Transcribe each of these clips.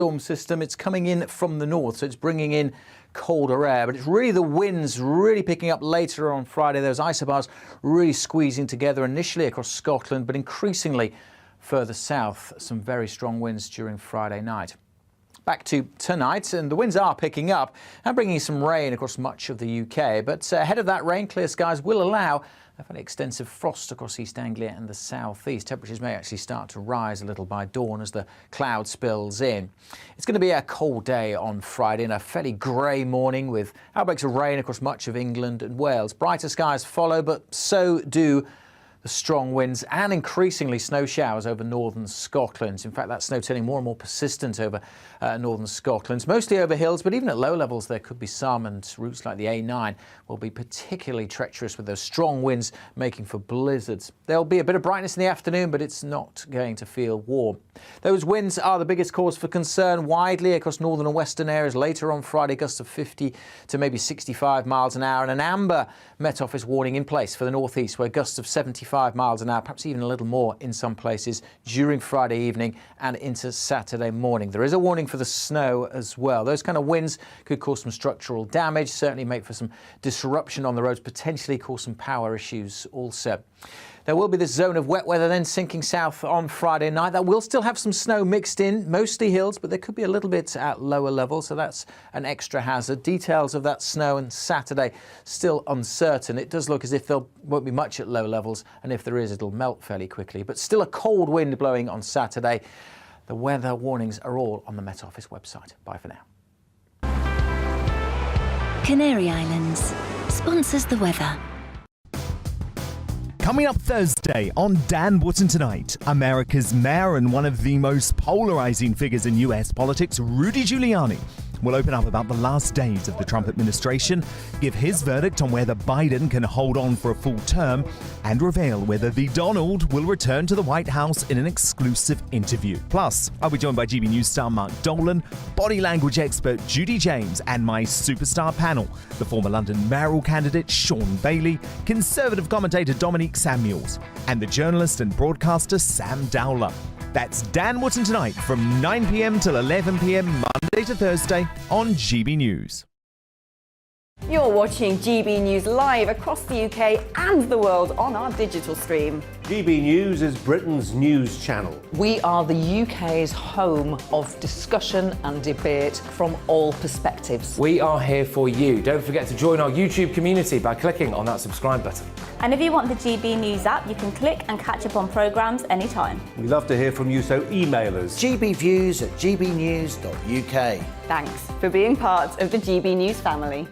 storm system. It's coming in from the north, so it's bringing in colder air, but it's really the winds really picking up later on Friday. Those isobars really squeezing together initially across Scotland, but increasingly further south. Some very strong winds during Friday night. Back to tonight, and the winds are picking up and bringing some rain across much of the UK. But ahead of that rain, clear skies will allow a fairly extensive frost across East Anglia and the south east. Temperatures may actually start to rise a little by dawn as the cloud spills in. It's going to be a cold day on Friday and a fairly grey morning with outbreaks of rain across much of England and Wales. Brighter skies follow, but so do the strong winds and increasingly snow showers over northern Scotland. In fact, that snow turning more and more persistent over northern Scotland, mostly over hills, but even at low levels there could be some, and routes like the A9 will be particularly treacherous with those strong winds making for blizzards. There'll be a bit of brightness in the afternoon, but it's not going to feel warm. Those winds are the biggest cause for concern widely across northern and western areas. Later on Friday, gusts of 50 to maybe 65 miles an hour, and an amber Met Office warning in place for the northeast, where gusts of 75 miles an hour, perhaps even a little more in some places during Friday evening and into Saturday morning. There is a warning for the snow as well. Those kind of winds could cause some structural damage, certainly make for some disruption on the roads, potentially cause some power issues also. There will be this zone of wet weather then sinking south on Friday night. That will still have some snow mixed in, mostly hills, but there could be a little bit at lower levels, so that's an extra hazard. Details of that snow on Saturday still uncertain. It does look as if there won't be much at low levels, and if there is, it'll melt fairly quickly. But still a cold wind blowing on Saturday. The weather warnings are all on the Met Office website. Bye for now. Canary Islands sponsors the weather. Coming up Thursday on Dan Wootton Tonight, America's mayor and one of the most polarizing figures in US politics, Rudy Giuliani, will open up about the last days of the Trump administration, give his verdict on whether Biden can hold on for a full term, and reveal whether the Donald will return to the White House in an exclusive interview. Plus, I'll be joined by GB News star Mark Dolan, body language expert Judy James, and my superstar panel, the former London mayoral candidate Sean Bailey, Conservative commentator Dominique Samuels, and the journalist and broadcaster Sam Dowler. That's Dan Wootton Tonight from 9 p.m. till 11 p.m. Monday to Thursday on GB News. You're watching GB News live across the UK and the world on our digital stream. GB News is Britain's news channel. We are the UK's home of discussion and debate from all perspectives. We are here for you. Don't forget to join our YouTube community by clicking on that subscribe button. And if you want the GB News app, you can click and catch up on programmes anytime. We love to hear from you, so email us. gbviews@gbnews.uk. Thanks for being part of the GB News family.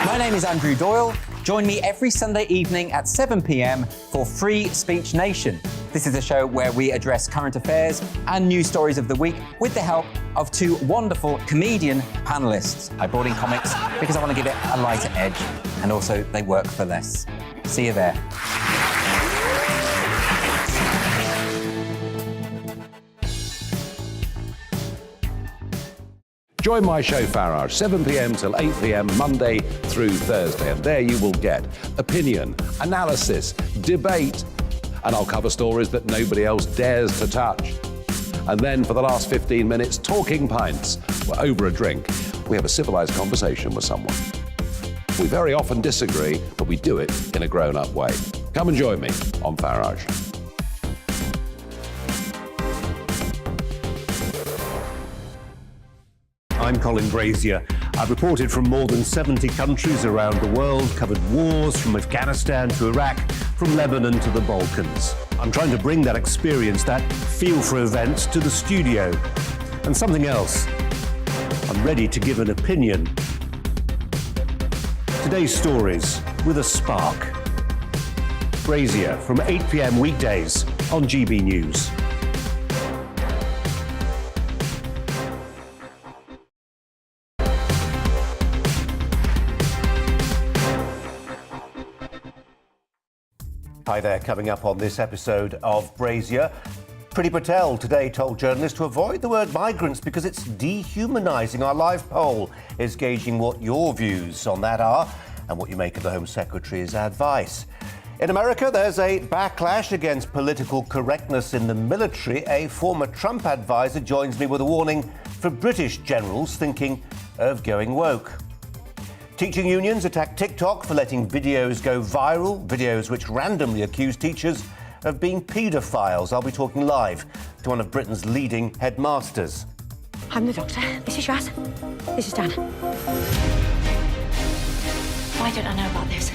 My name is Andrew Doyle. Join me every Sunday evening at 7 p.m. for Free Speech Nation. This is a show where we address current affairs and news stories of the week with the help of two wonderful comedian panellists. I brought in comics because I want to give it a lighter edge, and also they work for less. See you there. Join my show Farage, 7 p.m. till 8 p.m. Monday through Thursday, and there you will get opinion, analysis, debate, and I'll cover stories that nobody else dares to touch. And then for the last 15 minutes, talking pints. We're over a drink. We have a civilised conversation with someone. We very often disagree, but we do it in a grown-up way. Come and join me on Farage. I'm Colin Brazier. I've reported from more than 70 countries around the world, covered wars from Afghanistan to Iraq, from Lebanon to the Balkans. I'm trying to bring that experience, that feel for events, to the studio. And something else. I'm ready to give an opinion. Today's stories with a spark. Brazier from 8 p.m. weekdays on GB News. Hi there, coming up on this episode of Brazier. Priti Patel today told journalists to avoid the word migrants because it's dehumanising. Our live poll is gauging what your views on that are and what you make of the Home Secretary's advice. In America, there's a backlash against political correctness in the military. A former Trump advisor joins me with a warning for British generals thinking of going woke. Teaching unions attack TikTok for letting videos go viral, videos which randomly accuse teachers of being paedophiles. I'll be talking live to one of Britain's leading headmasters. I'm the doctor. This is Raz. This is Dan. Why don't I know about this?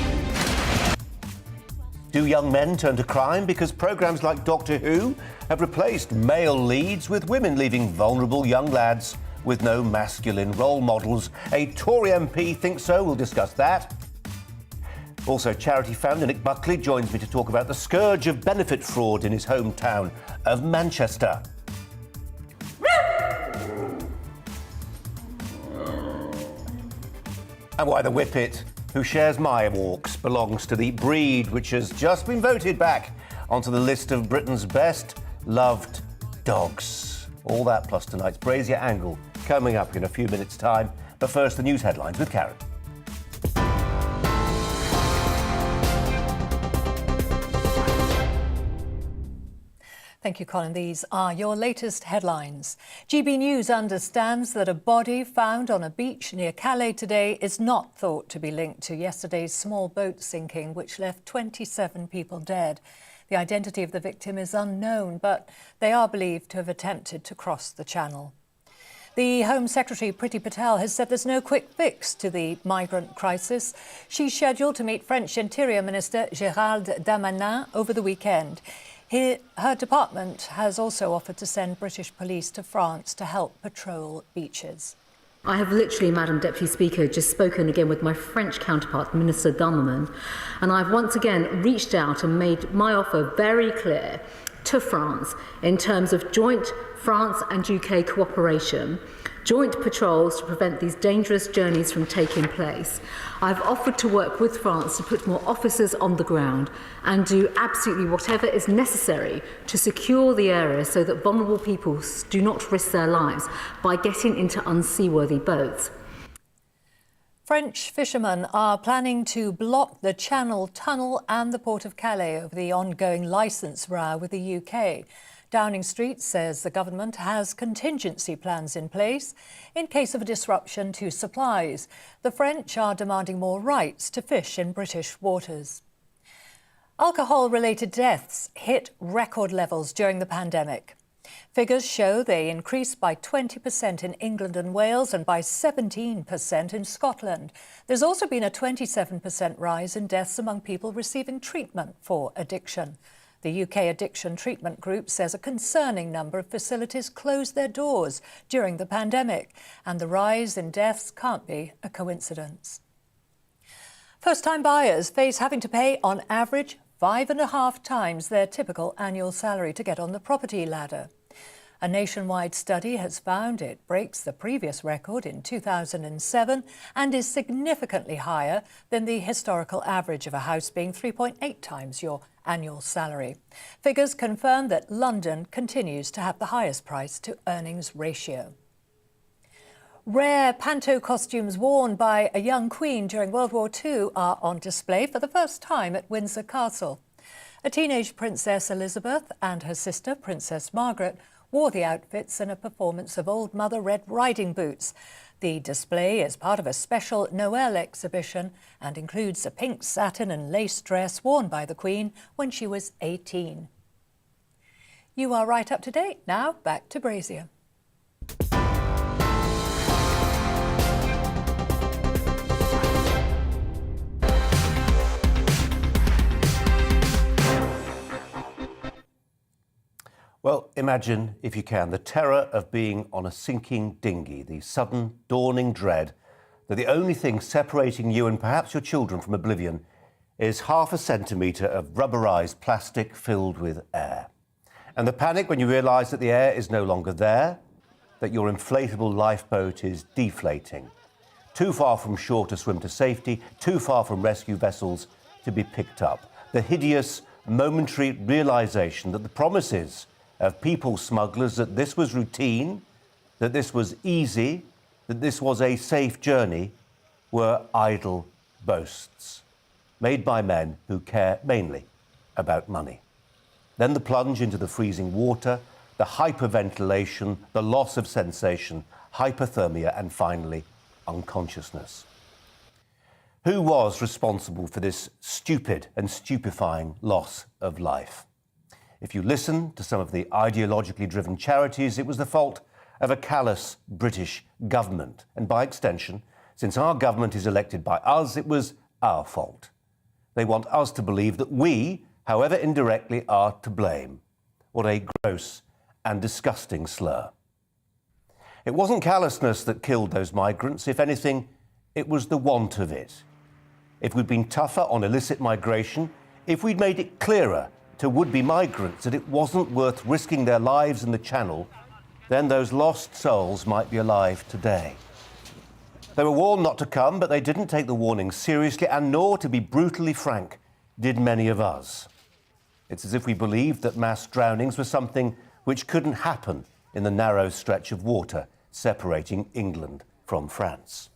Do young men turn to crime because programmes like Doctor Who have replaced male leads with women, leaving vulnerable young lads with no masculine role models? A Tory MP thinks so. We'll discuss that. Also, charity founder Nick Buckley joins me to talk about the scourge of benefit fraud in his hometown of Manchester. And why the Whippet, who shares my walks, belongs to the breed which has just been voted back onto the list of Britain's best loved dogs. All that plus tonight's Brazier angle coming up in a few minutes' time. But first, the news headlines with Karen. Thank you, Colin. These are your latest headlines. GB News understands that a body found on a beach near Calais today is not thought to be linked to yesterday's small boat sinking, which left 27 people dead. The identity of the victim is unknown, but they are believed to have attempted to cross the channel. The Home Secretary, Priti Patel, has said there's no quick fix to the migrant crisis. She's scheduled to meet French Interior Minister Gérald Darmanin over the weekend. Her department has also offered to send British police to France to help patrol beaches. I have literally, Madam Deputy Speaker, just spoken again with my French counterpart, Minister Darmanin, and I've once again reached out and made my offer very clear to France in terms of joint France and UK cooperation, joint patrols to prevent these dangerous journeys from taking place. I've offered to work with France to put more officers on the ground and do absolutely whatever is necessary to secure the area so that vulnerable people do not risk their lives by getting into unseaworthy boats. French fishermen are planning to block the Channel Tunnel and the Port of Calais over the ongoing licence row with the UK. Downing Street says the government has contingency plans in place in case of a disruption to supplies. The French are demanding more rights to fish in British waters. Alcohol-related deaths hit record levels during the pandemic. Figures show they increased by 20% in England and Wales and by 17% in Scotland. There's also been a 27% rise in deaths among people receiving treatment for addiction. The UK Addiction Treatment Group says a concerning number of facilities closed their doors during the pandemic, and the rise in deaths can't be a coincidence. First-time buyers face having to pay, on average, 5.5 times their typical annual salary to get on the property ladder. A nationwide study has found it breaks the previous record in 2007 and is significantly higher than the historical average of a house being 3.8 times your annual salary. Figures confirm that London continues to have the highest price to earnings ratio. Rare panto costumes worn by a young queen during World War II are on display for the first time at Windsor Castle. A teenage Princess Elizabeth and her sister, Princess Margaret, wore the outfits in a performance of Old Mother Red Riding Boots. The display is part of a special Noel exhibition and includes a pink satin and lace dress worn by the Queen when she was 18. You are right up to date. Now, back to Brazier. Well, imagine, if you can, the terror of being on a sinking dinghy, the sudden dawning dread that the only thing separating you and perhaps your children from oblivion is 0.5 centimetre of rubberised plastic filled with air. And the panic when you realise that the air is no longer there, that your inflatable lifeboat is deflating. Too far from shore to swim to safety, too far from rescue vessels to be picked up. The hideous, momentary realisation that the promises of people smugglers that this was routine, that this was easy, that this was a safe journey, were idle boasts. made by men who care mainly about money. Then the plunge into the freezing water, the hyperventilation, the loss of sensation, hypothermia, and finally, unconsciousness. Who was responsible for this stupid and stupefying loss of life? If you listen to some of the ideologically driven charities, it was the fault of a callous British government. And by extension, since our government is elected by us, it was our fault. They want us to believe that we, however indirectly, are to blame. What a gross and disgusting slur. It wasn't callousness that killed those migrants. If anything, it was the want of it. If we'd been tougher on illicit migration, if we'd made it clearer to would-be migrants that it wasn't worth risking their lives in the Channel, then those lost souls might be alive today. They were warned not to come, but they didn't take the warning seriously, and nor, to be brutally frank, did many of us. It's as if we believed that mass drownings were something which couldn't happen in the narrow stretch of water separating England from France.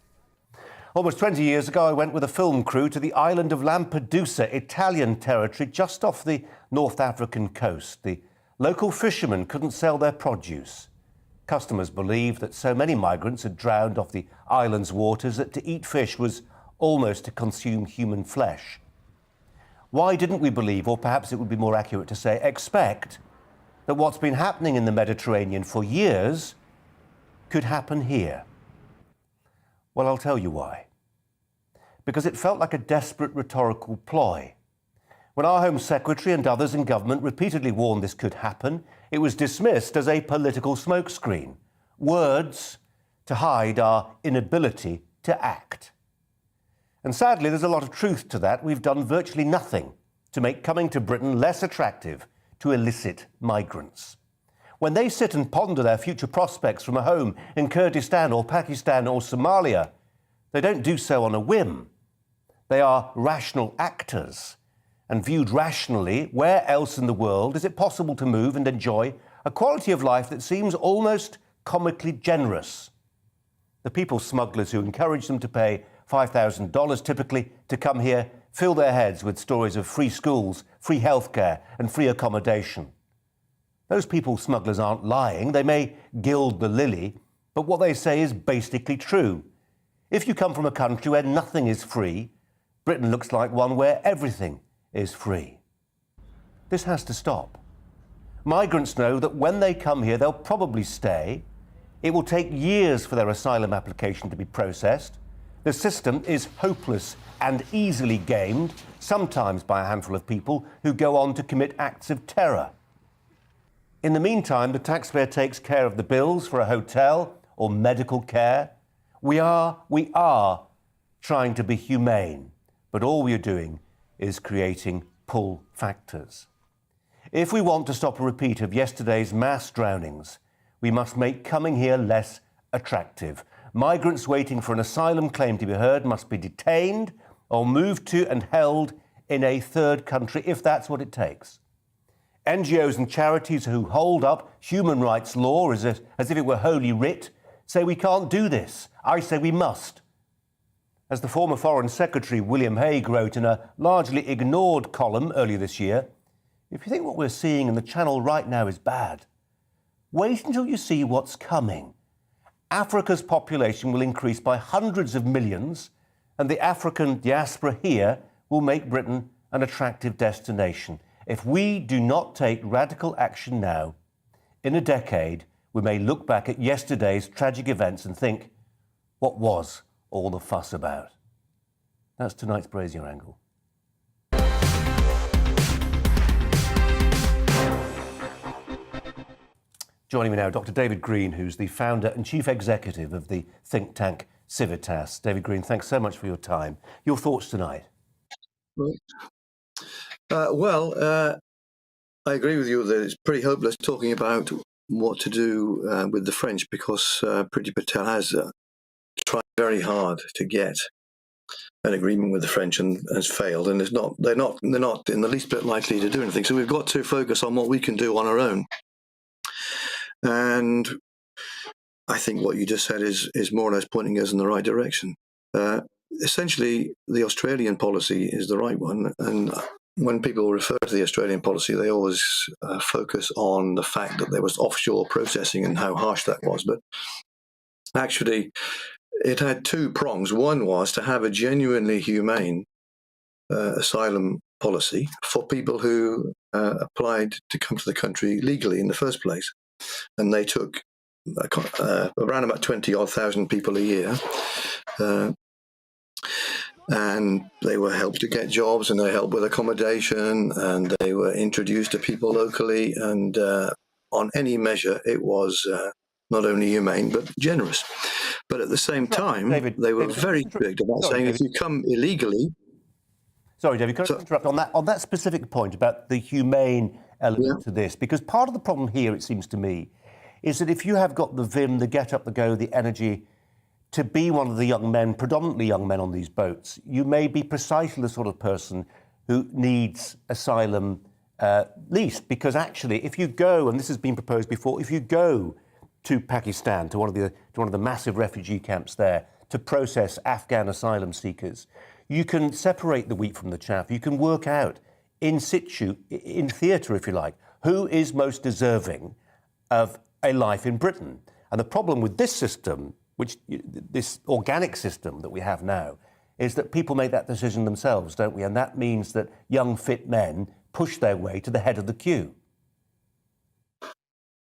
Almost 20 years ago, I went with a film crew to the island of Lampedusa, Italian territory, just off the North African coast. The local fishermen couldn't sell their produce. Customers believed that so many migrants had drowned off the island's waters that to eat fish was almost to consume human flesh. Why didn't we believe, or perhaps it would be more accurate to say, expect, that what's been happening in the Mediterranean for years could happen here? Well, I'll tell you why. Because it felt like a desperate rhetorical ploy. When our Home Secretary and others in government repeatedly warned this could happen, it was dismissed as a political smokescreen. Words to hide our inability to act. And sadly, there's a lot of truth to that. We've done virtually nothing to make coming to Britain less attractive to illicit migrants. When they sit and ponder their future prospects from a home in Kurdistan or Pakistan or Somalia, they don't do so on a whim. They are rational actors. And viewed rationally, where else in the world is it possible to move and enjoy a quality of life that seems almost comically generous? The people smugglers who encourage them to pay $5,000 typically to come here fill their heads with stories of free schools, free healthcare, and free accommodation. Those people smugglers aren't lying. They may gild the lily, but what they say is basically true. If you come from a country where nothing is free, Britain looks like one where everything is free. This has to stop. Migrants know that when they come here, they'll probably stay. It will take years for their asylum application to be processed. The system is hopeless and easily gamed, sometimes by a handful of people who go on to commit acts of terror. In the meantime, the taxpayer takes care of the bills for a hotel or medical care. We are trying to be humane, but all we are doing is creating pull factors. If we want to stop a repeat of yesterday's mass drownings, we must make coming here less attractive. Migrants waiting for an asylum claim to be heard must be detained or moved to and held in a third country if that's what it takes. NGOs and charities who hold up human rights law as if it were holy writ say we can't do this. I say we must. As the former Foreign Secretary William Hague wrote in a largely ignored column earlier this year, if you think what we're seeing in the Channel right now is bad, wait until you see what's coming. Africa's population will increase by hundreds of millions, and the African diaspora here will make Britain an attractive destination. If we do not take radical action now, in a decade, we may look back at yesterday's tragic events and think, what was all the fuss about? That's tonight's Brazier Angle. Joining me now, Dr. David Green, who's the founder and chief executive of the think tank Civitas. David Green, thanks so much for your time. Your thoughts tonight? I agree with you that it's pretty hopeless talking about what to do with the French, because Priti Patel has tried very hard to get an agreement with the French and has failed, and they're not in the least bit likely to do anything. So we've got to focus on what we can do on our own. And I think what you just said is more or less pointing us in the right direction. essentially, the Australian policy is the right one. And when people refer to the Australian policy, they always focus on the fact that there was offshore processing and how harsh that was. But actually, it had two prongs. One was to have a genuinely humane asylum policy for people who applied to come to the country legally in the first place. And they took around about 20,000 people a year. And they were helped to get jobs, and they helped with accommodation, and they were introduced to people locally. And on any measure, it was not only humane but generous. But at the same time, they were very strict about saying if you come illegally. Sorry, David, can I interrupt on that specific point about the humane element to this? Because part of the problem here, it seems to me, is that if you have got the vim, the get up, the go, the energy to be one of the young men, predominantly young men on these boats, you may be precisely the sort of person who needs asylum least. Because actually, if you go, and this has been proposed before, if you go to Pakistan, to one of the massive refugee camps there, to process Afghan asylum seekers, you can separate the wheat from the chaff. You can work out in situ, in theatre, if you like, who is most deserving of a life in Britain. And the problem with this system, this organic system that we have now, is that people make that decision themselves, don't we? And that means that young, fit men push their way to the head of the queue.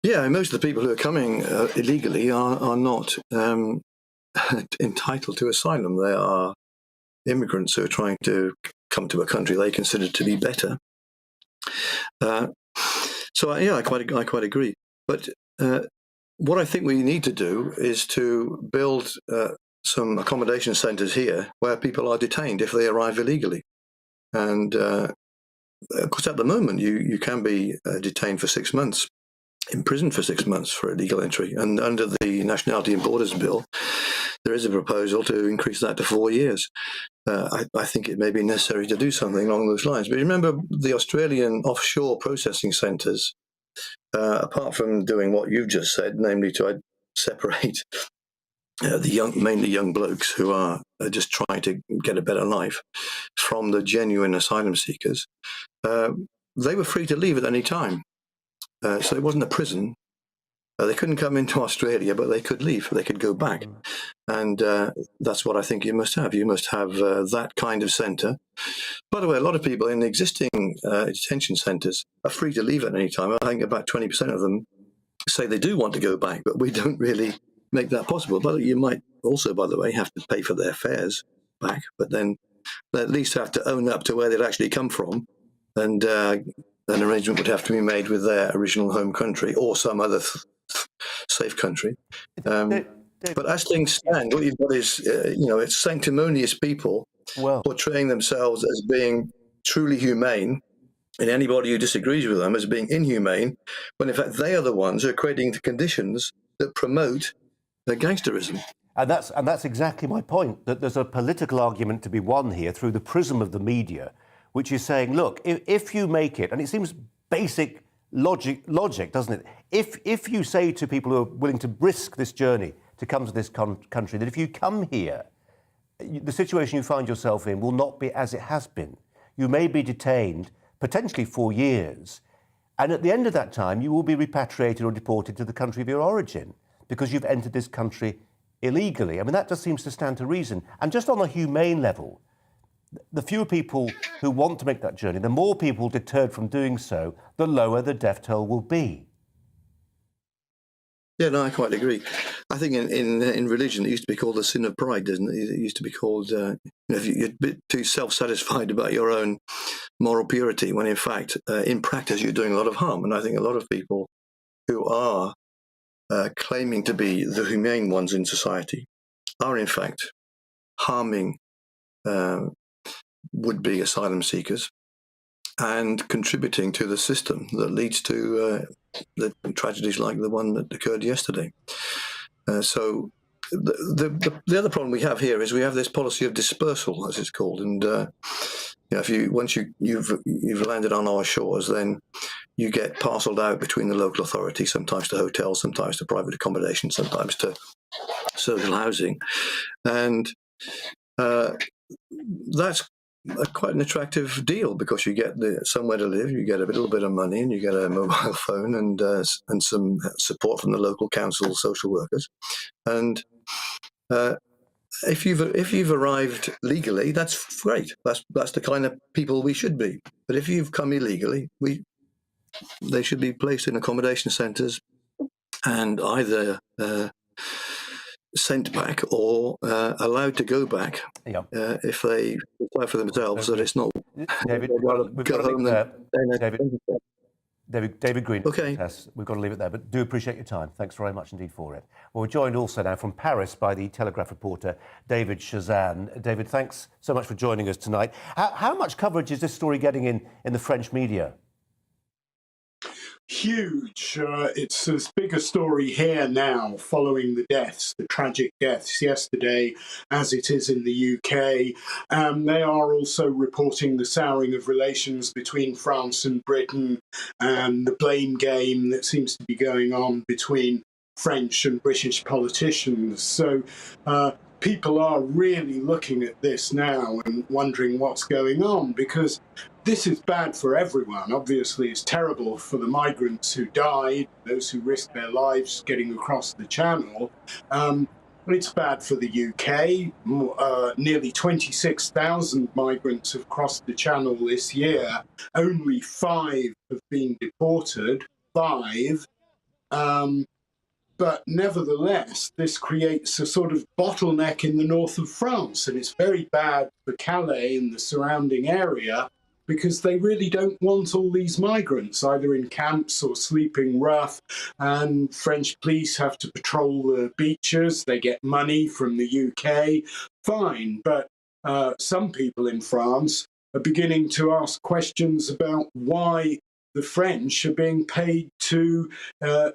Yeah, and most of the people who are coming illegally are not entitled to asylum. They are immigrants who are trying to come to a country they consider to be better. I quite agree. But what I think we need to do is to build some accommodation centres here where people are detained if they arrive illegally. And of course, at the moment, you can be detained for 6 months, imprisoned for 6 months for illegal entry. And under the Nationality and Borders Bill, there is a proposal to increase that to 4 years. I think it may be necessary to do something along those lines. But remember, the Australian offshore processing centres, apart from doing what you've just said, namely to separate mainly young blokes who are just trying to get a better life from the genuine asylum seekers, they were free to leave at any time. So it wasn't a prison. They couldn't come into Australia, but they could leave. They could go back. And that's what I think you must have. You must have that kind of centre. By the way, a lot of people in the existing detention centres are free to leave at any time. I think about 20% of them say they do want to go back, but we don't really make that possible. But you might also, by the way, have to pay for their fares back, but then they at least have to own up to where they'd actually come from, and an arrangement would have to be made with their original home country or some other safe country. But as things stand, what you've got is, it's sanctimonious people portraying themselves as being truly humane, and anybody who disagrees with them as being inhumane, when in fact they are the ones who are creating the conditions that promote gangsterism. And that's exactly my point, that there's a political argument to be won here through the prism of the media, which is saying, look, if you make it, and it seems basic logic, doesn't it? If you say to people who are willing to risk this journey to come to this country, that if you come here, the situation you find yourself in will not be as it has been. You may be detained potentially 4 years, and at the end of that time, you will be repatriated or deported to the country of your origin because you've entered this country illegally. I mean, that just seems to stand to reason. And just on a humane level, the fewer people who want to make that journey, the more people deterred from doing so, the lower the death toll will be. Yeah, no, I quite agree. I think in religion, it used to be called the sin of pride, doesn't it? It used to be called, if you're a bit too self-satisfied about your own moral purity, when in fact, in practice, you're doing a lot of harm. And I think a lot of people who are claiming to be the humane ones in society are in fact harming would-be asylum seekers and contributing to the system that leads to the tragedies like the one that occurred yesterday. So the other problem we have here is we have this policy of dispersal, as it's called, and once you've landed on our shores, then you get parcelled out between the local authority, sometimes to hotels, sometimes to private accommodation, sometimes to social housing, and that's quite an attractive deal because you get somewhere to live, you get a little bit of money, and you get a mobile phone and some support from the local council social workers. And if you've arrived legally, that's great. That's the kind of people we should be. But if you've come illegally, they should be placed in accommodation centres and either sent back or allowed to go back if they apply for themselves. That it's not. David, we've got to leave it there. David Green. Okay. We've got to leave it there, but do appreciate your time. Thanks very much indeed for it. Well, we're joined also now from Paris by the Telegraph reporter David Chazan. David, thanks so much for joining us tonight. How much coverage is this story getting in the French media? Huge. It's as big a story here now following the deaths, the tragic deaths yesterday, as it is in the UK. They are also reporting the souring of relations between France and Britain and the blame game that seems to be going on between French and British politicians. So people are really looking at this now and wondering what's going on, because this is bad for everyone. Obviously, it's terrible for the migrants who died, those who risked their lives getting across the channel. It's bad for the UK. Nearly 26,000 migrants have crossed the channel this year. Only 5 have been deported. 5. But nevertheless, this creates a sort of bottleneck in the north of France, and it's very bad for Calais and the surrounding area, because they really don't want all these migrants, either in camps or sleeping rough. And French police have to patrol the beaches. They get money from the UK. Fine, but some people in France are beginning to ask questions about why the French are being paid to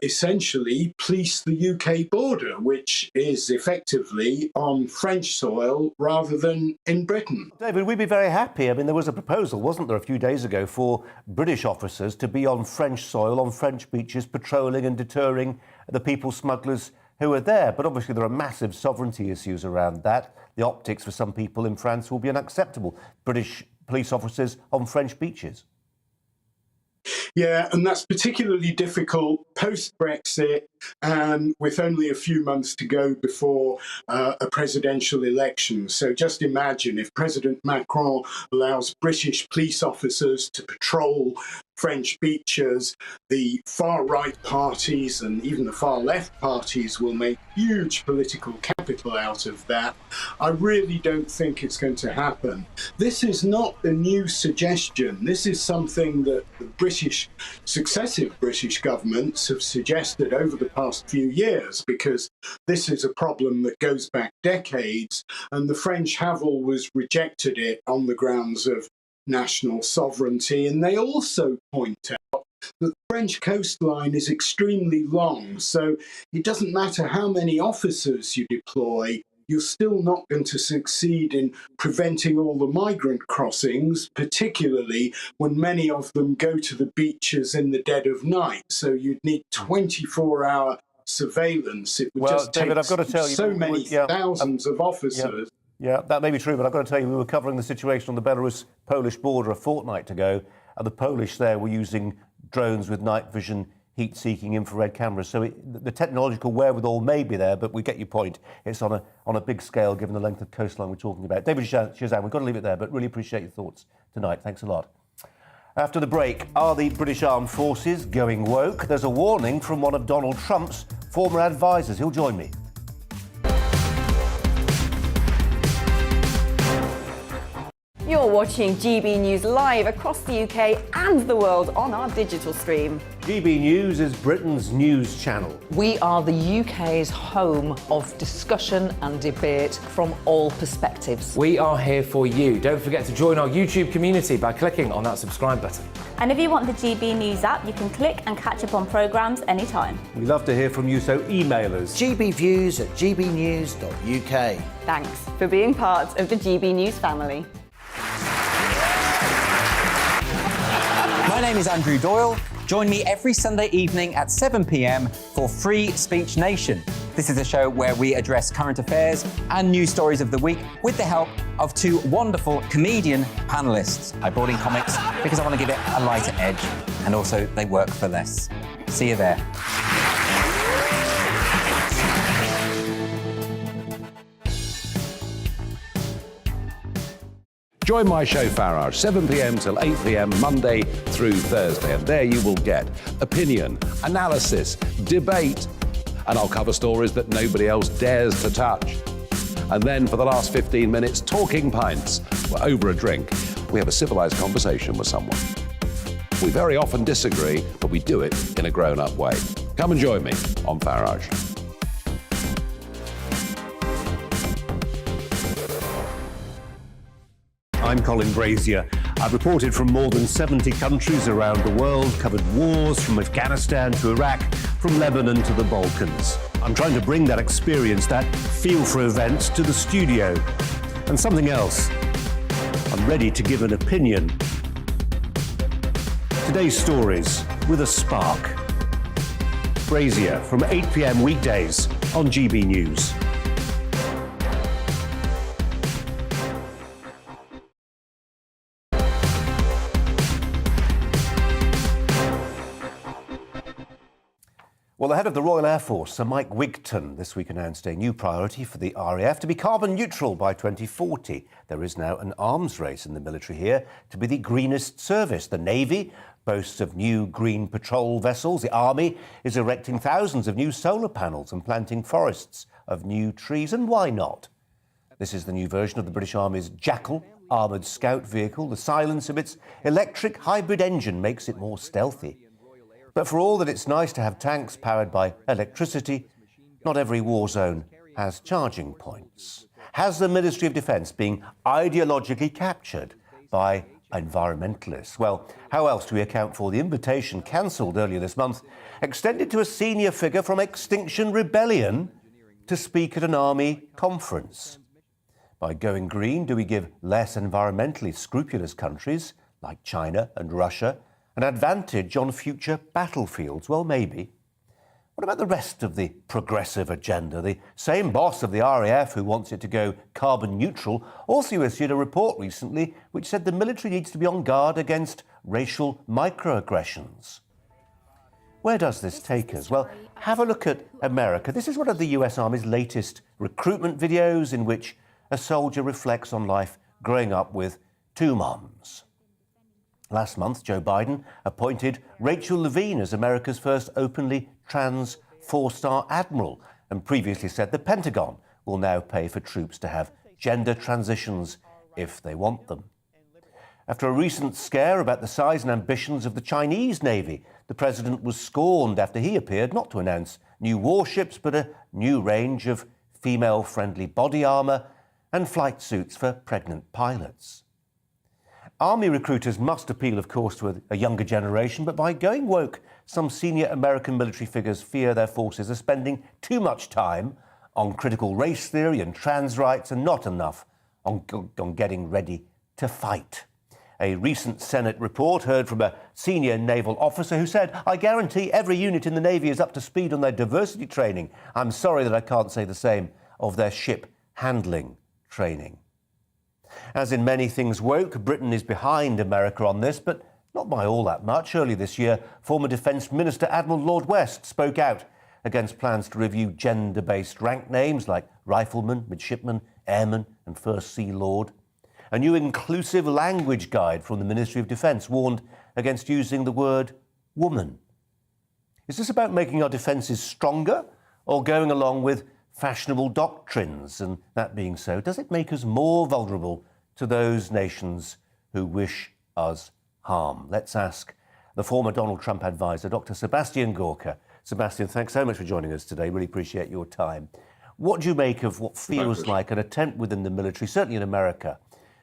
essentially police the UK border, which is effectively on French soil rather than in Britain. David, we'd be very happy. I mean, there was a proposal, wasn't there, a few days ago for British officers to be on French soil, on French beaches, patrolling and deterring the people smugglers who are there. But obviously there are massive sovereignty issues around that. The optics for some people in France will be unacceptable. British police officers on French beaches. Yeah, and that's particularly difficult post-Brexit, and with only a few months to go before a presidential election. So just imagine if President Macron allows British police officers to patrol French beaches, the far-right parties and even the far-left parties will make huge political capital out of that. I really don't think it's going to happen. This is not a new suggestion. This is something that the successive British governments have suggested over the past few years, because this is a problem that goes back decades, and the French have always rejected it on the grounds of national sovereignty. And they also point out that the French coastline is extremely long, so it doesn't matter how many officers you deploy, you're still not going to succeed in preventing all the migrant crossings, particularly when many of them go to the beaches in the dead of night. So you'd need 24-hour surveillance. It would just take so many thousands of officers. Yeah, that may be true, but I've got to tell you, we were covering the situation on the Belarus-Polish border a fortnight ago, and the Polish there were using drones with night vision, heat-seeking infrared cameras. So the technological wherewithal may be there, but we get your point. It's on a big scale, given the length of coastline we're talking about. David Chazan, we've got to leave it there, but really appreciate your thoughts tonight. Thanks a lot. After the break, are the British Armed Forces going woke? There's a warning from one of Donald Trump's former advisors. He'll join me. You're watching GB News live across the UK and the world on our digital stream. GB News is Britain's news channel. We are the UK's home of discussion and debate from all perspectives. We are here for you. Don't forget to join our YouTube community by clicking on that subscribe button. And if you want the GB News app, you can click and catch up on programmes anytime. We love to hear from you, so email us. gbviews@gbnews.uk. Thanks for being part of the GB News family. My name is Andrew Doyle. Join me every Sunday evening at 7 p.m. for Free Speech Nation. This is a show where we address current affairs and news stories of the week with the help of two wonderful comedian panellists. I brought in comics because I want to give it a lighter edge, and also they work for less. See you there. Join my show Farage, 7 p.m. till 8 p.m. Monday through Thursday, and there you will get opinion, analysis, debate, and I'll cover stories that nobody else dares to touch. And then for the last 15 minutes, talking pints. We're over a drink. We have a civilised conversation with someone. We very often disagree, but we do it in a grown-up way. Come and join me on Farage. I'm Colin Brazier. I've reported from more than 70 countries around the world, covered wars from Afghanistan to Iraq, from Lebanon to the Balkans. I'm trying to bring that experience, that feel for events, to the studio. And something else. I'm ready to give an opinion. Today's stories with a spark. Brazier from 8 p.m. weekdays on GB News. Well, the head of the Royal Air Force, Sir Mike Wigton, this week announced a new priority for the RAF to be carbon neutral by 2040. There is now an arms race in the military here to be the greenest service. The Navy boasts of new green patrol vessels. The Army is erecting thousands of new solar panels and planting forests of new trees. And why not? This is the new version of the British Army's Jackal armoured scout vehicle. The silence of its electric hybrid engine makes it more stealthy. But for all that it's nice to have tanks powered by electricity, not every war zone has charging points. Has the Ministry of Defence been ideologically captured by environmentalists? Well, how else do we account for the invitation cancelled earlier this month, extended to a senior figure from Extinction Rebellion to speak at an army conference? By going green, do we give less environmentally scrupulous countries, like China and Russia, an advantage on future battlefields? Well, maybe. What about the rest of the progressive agenda? The same boss of the RAF who wants it to go carbon neutral also issued a report recently which said the military needs to be on guard against racial microaggressions. Where does this take us? Well, have a look at America. This is one of the US Army's latest recruitment videos in which a soldier reflects on life growing up with two moms. Last month, Joe Biden appointed Rachel Levine as America's first openly trans four-star admiral, and previously said the Pentagon will now pay for troops to have gender transitions if they want them. After a recent scare about the size and ambitions of the Chinese Navy, the president was scorned after he appeared not to announce new warships, but a new range of female-friendly body armour and flight suits for pregnant pilots. Army recruiters must appeal, of course, to a younger generation, but by going woke, some senior American military figures fear their forces are spending too much time on critical race theory and trans rights and not enough on getting ready to fight. A recent Senate report heard from a senior naval officer who said, "I guarantee every unit in the Navy is up to speed on their diversity training. I'm sorry that I can't say the same of their ship handling training." As in many things woke, Britain is behind America on this, but not by all that much. Early this year, former Defence Minister Admiral Lord West spoke out against plans to review gender-based rank names like rifleman, midshipman, airman and First Sea Lord. A new inclusive language guide from the Ministry of Defence warned against using the word woman. Is this about making our defences stronger or going along with fashionable doctrines? And that being so, does it make us more vulnerable to those nations who wish us harm? Let's ask the former Donald Trump advisor, Dr. Sebastian Gorka. Sebastian, thanks so much for joining us today. Really appreciate your time. What do you make of what feels like an attempt within the military, certainly in America,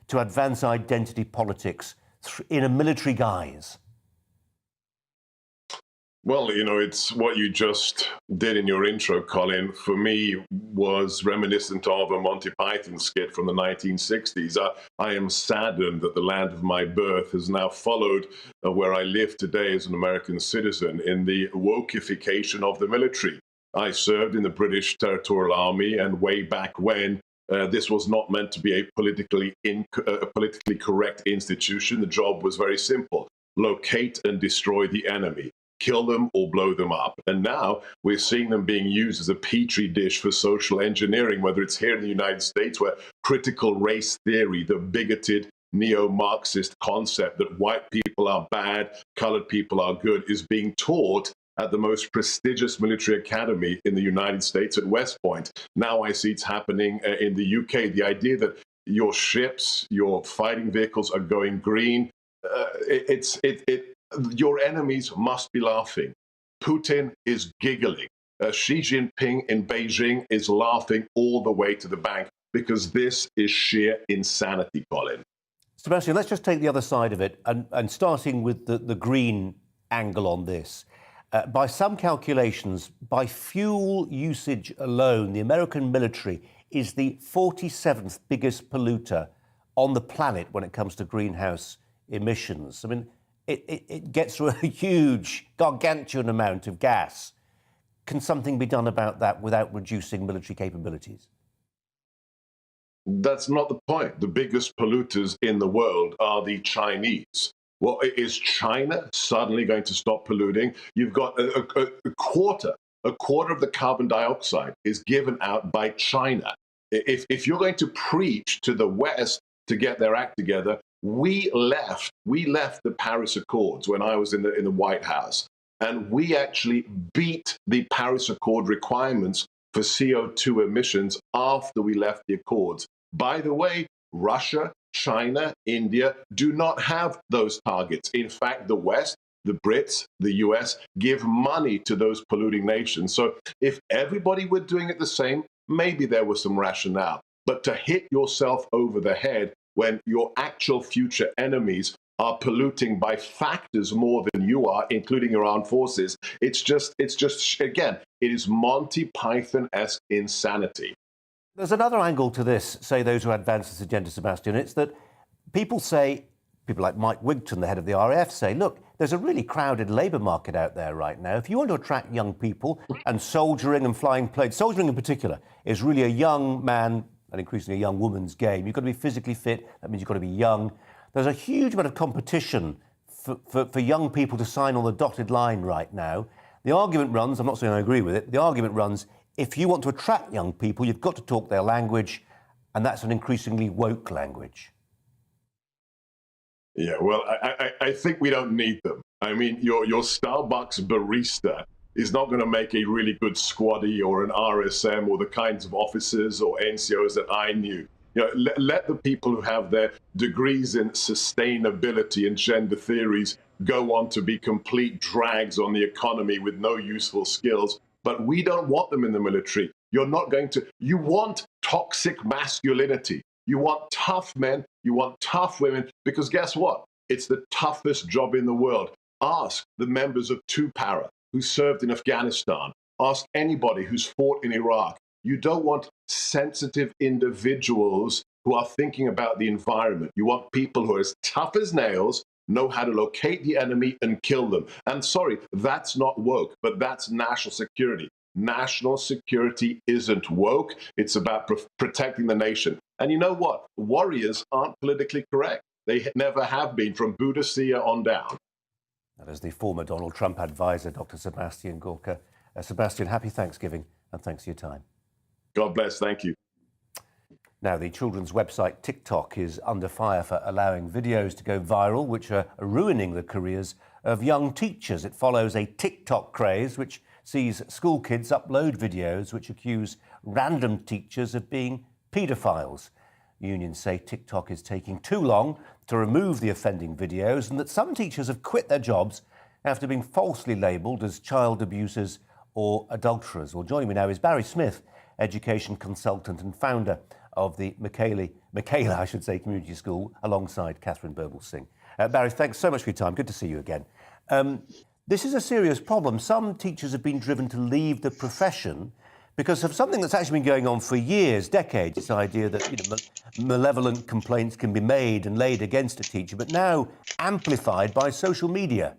to advance identity politics in a military guise? Well, it's what you just did in your intro, Colin, for me was reminiscent of a Monty Python skit from the 1960s. I am saddened that the land of my birth has now followed where I live today as an American citizen in the wokeification of the military. I served in the British Territorial Army, and way back when, this was not meant to be a politically correct institution. The job was very simple: locate and destroy the enemy. Kill them or blow them up. And now we're seeing them being used as a petri dish for social engineering, whether it's here in the United States, where critical race theory, the bigoted neo-Marxist concept that white people are bad, colored people are good, is being taught at the most prestigious military academy in the United States at West Point. Now I see it's happening in the UK. The idea that your ships, your fighting vehicles are going green, your enemies must be laughing. Putin is giggling. Xi Jinping in Beijing is laughing all the way to the bank, because this is sheer insanity, Colin. Sebastian, let's just take the other side of it, and starting with the green angle on this. By some calculations, by fuel usage alone, the American military is the 47th biggest polluter on the planet when it comes to greenhouse emissions. I mean, it gets through a huge, gargantuan amount of gas. Can something be done about that without reducing military capabilities? That's not the point. The biggest polluters in the world are the Chinese. Well, is China suddenly going to stop polluting? You've got a quarter of the carbon dioxide is given out by China. If you're going to preach to the West to get their act together, we left the Paris Accords when I was in the White House, and we actually beat the Paris Accord requirements for CO2 emissions after we left the Accords. By the way, Russia, China, India do not have those targets. In fact, the West, the Brits, the US give money to those polluting nations. So if everybody were doing it the same, maybe there was some rationale. But to hit yourself over the head when your actual future enemies are polluting by factors more than you are, including your armed forces, it's just again, it is Monty Python-esque insanity. There's another angle to this, say those who advance this agenda, Sebastian. It's that people like Mike Wigton, the head of the RAF, say, look, there's a really crowded labour market out there right now. If you want to attract young people, and soldiering and flying planes, soldiering in particular, is really a young man and increasingly a young woman's game. You've got to be physically fit. That means you've got to be young. There's a huge amount of competition for young people to sign on the dotted line right now. The argument runs, I'm not saying I agree with it, the argument runs, if you want to attract young people, you've got to talk their language, and that's an increasingly woke language. Yeah, well, I think we don't need them. I mean, your Starbucks barista is not going to make a really good squaddy or an RSM or the kinds of officers or NCOs that I knew. Let the people who have their degrees in sustainability and gender theories go on to be complete drags on the economy with no useful skills. But we don't want them in the military. You're not going to. You want toxic masculinity. You want tough men. You want tough women. Because guess what? It's the toughest job in the world. Ask the members of 2-Para who served in Afghanistan. Ask anybody who's fought in Iraq. You don't want sensitive individuals who are thinking about the environment. You want people who are as tough as nails, know how to locate the enemy and kill them. And sorry, that's not woke, but that's national security. National security isn't woke. It's about protecting the nation. And you know what? Warriors aren't politically correct. They never have been, from Boudicca on down. That is the former Donald Trump advisor, Dr. Sebastian Gorka. Sebastian, happy Thanksgiving, and thanks for your time. God bless. Thank you. Now, the children's website TikTok is under fire for allowing videos to go viral, which are ruining the careers of young teachers. It follows a TikTok craze which sees school kids upload videos which accuse random teachers of being paedophiles. Unions say TikTok is taking too long to remove the offending videos, and that some teachers have quit their jobs after being falsely labelled as child abusers or adulterers. Well, joining me now is Barry Smith, education consultant and founder of the Michaela Community School, alongside Catherine Burble-Singh. Barry, thanks so much for your time. Good to see you again. This is a serious problem. Some teachers have been driven to leave the profession because of something that's actually been going on for years, decades, this idea that malevolent complaints can be made and laid against a teacher, but now amplified by social media.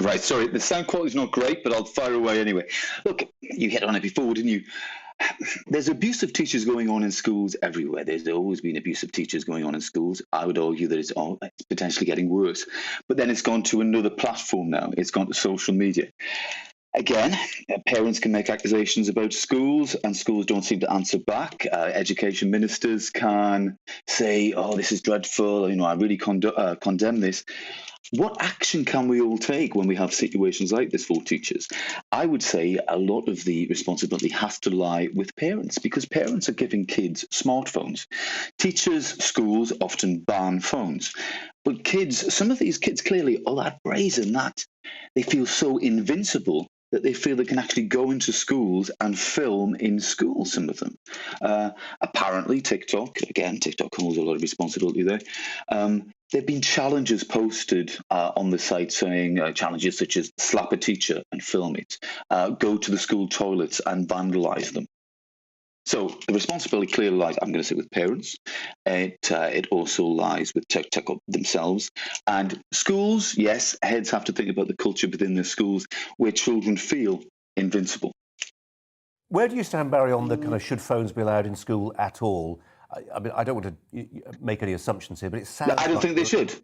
Right, sorry, the sound quality's not great, but I'll fire away anyway. Look, you hit on it before, didn't you? There's abuse of teachers going on in schools everywhere. There's always been abuse of teachers going on in schools. I would argue that it's potentially getting worse. But then it's gone to another platform now. It's gone to social media. Again, parents can make accusations about schools and schools don't seem to answer back. Education ministers can say, oh, this is dreadful, I really condemn this. What action can we all take when we have situations like this for teachers? I would say a lot of the responsibility has to lie with parents because parents are giving kids smartphones. Teachers, schools often ban phones. But kids, some of these kids clearly are that brazen that they feel so invincible that they feel they can actually go into schools and film in school, some of them. Apparently, TikTok holds a lot of responsibility there. There have been challenges posted on the site saying challenges such as slap a teacher and film it, go to the school toilets and vandalise them. So the responsibility clearly lies, I'm going to say, with parents. It also lies with TikTok themselves. And schools, yes, heads have to think about the culture within their schools where children feel invincible. Where do you stand, Barry, on the kind of should phones be allowed in school at all? I mean, I don't want to make any assumptions here, but it sounds I don't think they should.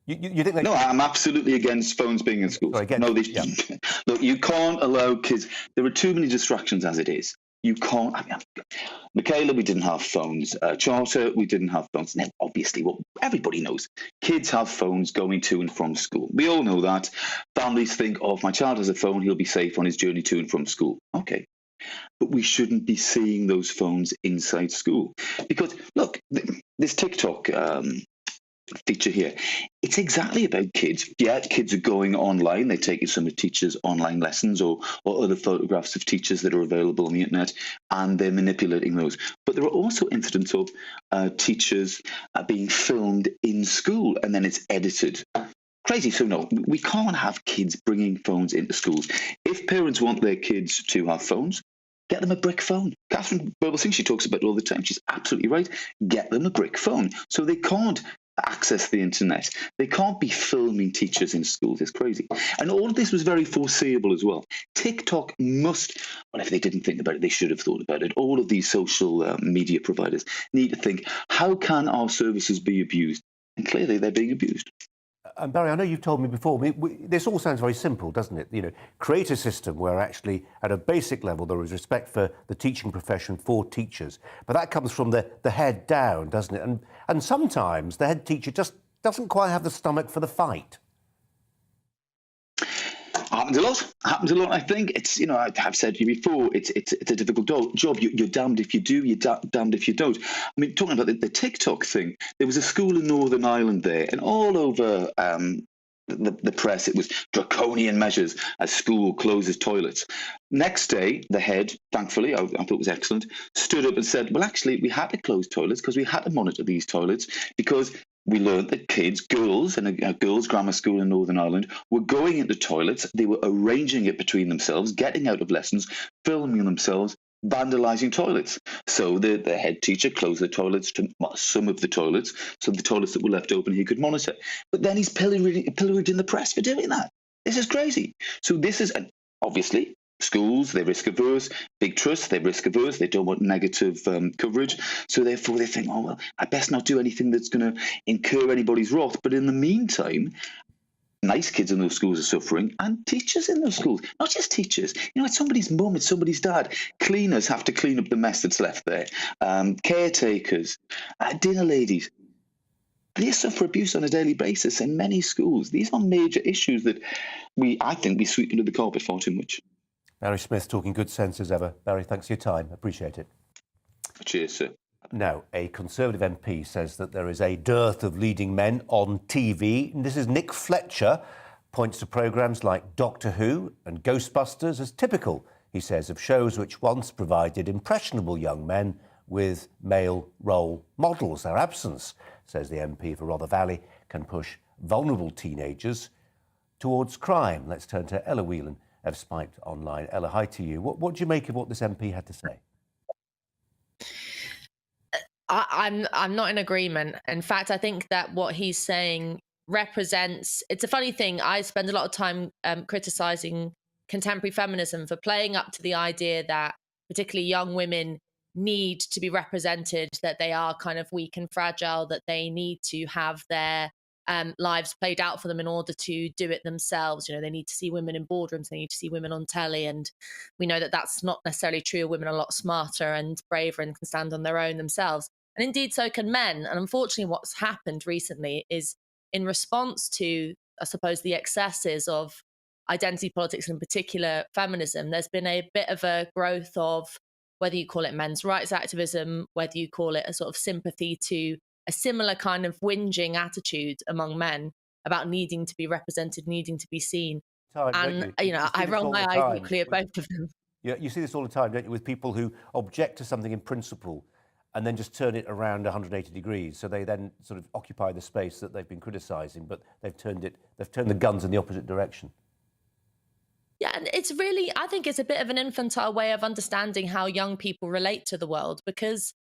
You think they No, I'm absolutely against phones being in schools. Look, you can't allow kids. There are too many distractions as it is. You can't. Michaela, we didn't have phones. Charter, we didn't have phones. Now, obviously, what everybody knows, kids have phones going to and from school. We all know that. Families think, oh, if my child has a phone, he'll be safe on his journey to and from school. Okay. But we shouldn't be seeing those phones inside school. Because, look, this TikTok feature here, it's exactly about kids. Yeah, kids are going online. They're taking some of teachers' online lessons or other photographs of teachers that are available on the internet, and they're manipulating those. But there are also incidents of teachers being filmed in school, and then it's edited. Crazy. So no, we can't have kids bringing phones into schools. If parents want their kids to have phones, get them a brick phone. Catherine Burblesing, she talks about it all the time. She's absolutely right. Get them a brick phone so they can't access the internet. They can't be filming teachers in schools. It's crazy. And all of this was very foreseeable as well. TikTok must, well, if they didn't think about it, they should have thought about it. All of these social media providers need to think, how can our services be abused? And clearly they're being abused. And Barry, I know you've told me before, this all sounds very simple, doesn't it? Create a system where actually, at a basic level, there is respect for the teaching profession for teachers. But that comes from the head down, doesn't it? And sometimes the head teacher just doesn't quite have the stomach for the fight. Happens a lot. I think it's, I've said to you before, it's a difficult job. You're damned if you do, you're damned if you don't. I mean, talking about the TikTok thing, there was a school in Northern Ireland there, and all over the press, it was draconian measures as school closes toilets. Next day, the head, thankfully, I thought was excellent, stood up and said, well, actually, we had to close toilets because we had to monitor these toilets because we learned that kids, girls in a girls' grammar school in Northern Ireland, were going into toilets. They were arranging it between themselves, getting out of lessons, filming themselves, vandalising toilets. So the head teacher closed the toilets, some of the toilets, so the toilets that were left open he could monitor. But then he's pilloried in the press for doing that. This is crazy. So this is, obviously, schools, they're risk averse. Big trusts, they're risk averse. They don't want negative coverage. So therefore they think, oh, well, I best not do anything that's going to incur anybody's wrath. But in the meantime, nice kids in those schools are suffering, and teachers in those schools, not just teachers. It's somebody's mum, it's somebody's dad. Cleaners have to clean up the mess that's left there. Caretakers, dinner ladies. They suffer abuse on a daily basis in many schools. These are major issues that I think we sweep under the carpet far too much. Barry Smith talking good sense as ever. Barry, thanks for your time. Appreciate it. Cheers, sir. Now, a Conservative MP says that there is a dearth of leading men on TV. And this is Nick Fletcher, points to programmes like Doctor Who and Ghostbusters as typical, he says, of shows which once provided impressionable young men with male role models. Their absence, says the MP for Rother Valley, can push vulnerable teenagers towards crime. Let's turn to Ella Whelan of Spiked Online. Ella, hi to you. What do you make of what this MP had to say? I'm not in agreement. In fact, I think that what he's saying represents, it's a funny thing. I spend a lot of time criticizing contemporary feminism for playing up to the idea that particularly young women need to be represented, that they are kind of weak and fragile, that they need to have their lives played out for them in order to do it themselves. You know, they need to see women in boardrooms, they need to see women on telly. And we know that that's not necessarily true. Women are a lot smarter and braver and can stand on their own themselves. And indeed, so can men. And unfortunately, what's happened recently is in response to, I suppose, the excesses of identity politics, and in particular feminism, there's been a bit of a growth of, whether you call it men's rights activism, whether you call it a sort of sympathy to a similar kind of whinging attitude among men about needing to be represented, needing to be seen. And, you know, I roll my eyes equally at both of them. Yeah, you see this all the time, don't you, with people who object to something in principle and then just turn it around 180 degrees. So they then sort of occupy the space that they've been criticising, but they've turned the guns in the opposite direction. Yeah, and it's really, I think it's a bit of an infantile way of understanding how young people relate to the world, because,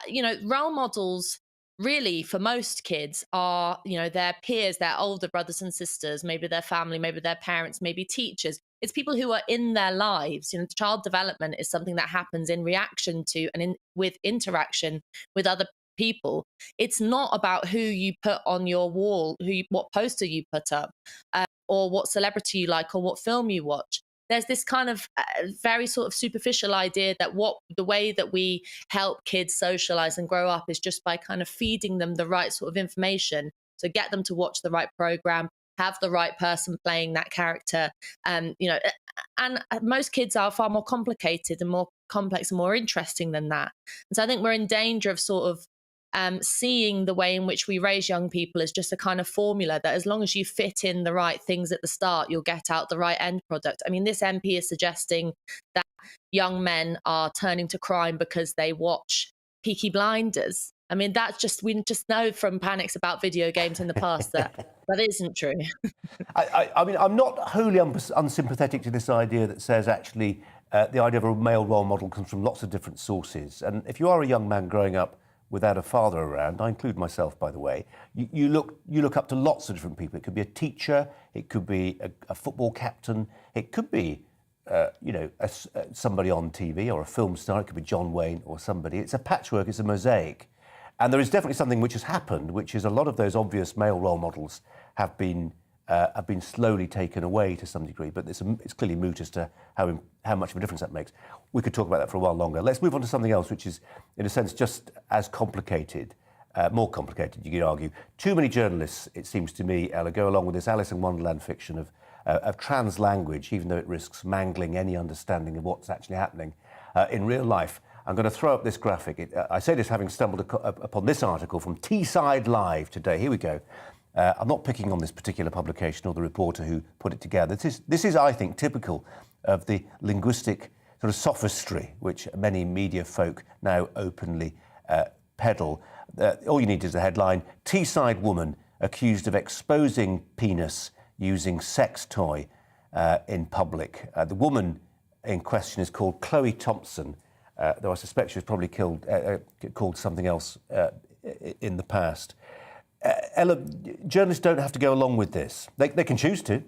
you know, role models really for most kids are, you know, their peers, their older brothers and sisters, maybe their family, maybe their parents, maybe teachers. It's people who are in their lives. You know, child development is something that happens in reaction to and with interaction with other people. It's not about who you put on your wall, what poster you put up, or what celebrity you like, or what film you watch. There's this kind of very sort of superficial idea that the way that we help kids socialize and grow up is just by kind of feeding them the right sort of information. So get them to watch the right program, have the right person playing that character. You know, and most kids are far more complicated and more complex and more interesting than that. And so I think we're in danger of sort of seeing the way in which we raise young people as just a kind of formula that as long as you fit in the right things at the start, you'll get out the right end product. I mean, this MP is suggesting that young men are turning to crime because they watch Peaky Blinders. I mean, we just know from panics about video games in the past that isn't true. I mean, I'm not wholly unsympathetic to this idea that says actually the idea of a male role model comes from lots of different sources. And if you are a young man growing up without a father around, I include myself, by the way, you look up to lots of different people. It could be a teacher, it could be a football captain, it could be somebody on TV or a film star, it could be John Wayne or somebody. It's a patchwork, it's a mosaic. And there is definitely something which has happened, which is a lot of those obvious male role models have been slowly taken away to some degree, but it's clearly moot as to how much of a difference that makes. We could talk about that for a while longer. Let's move on to something else, which is, in a sense, just as complicated, more complicated, you could argue. Too many journalists, it seems to me, Ella, go along with this Alice in Wonderland fiction of trans language, even though it risks mangling any understanding of what's actually happening in real life. I'm going to throw up this graphic. I say this having stumbled upon this article from Teesside Live today. Here we go. I'm not picking on this particular publication or the reporter who put it together. This is, I think, typical of the linguistic sort of sophistry which many media folk now openly peddle. All you need is a headline: Teesside woman accused of exposing penis using sex toy in public. The woman in question is called Chloe Thompson, though I suspect she was probably called something else in the past. Ella, journalists don't have to go along with this. They can choose to.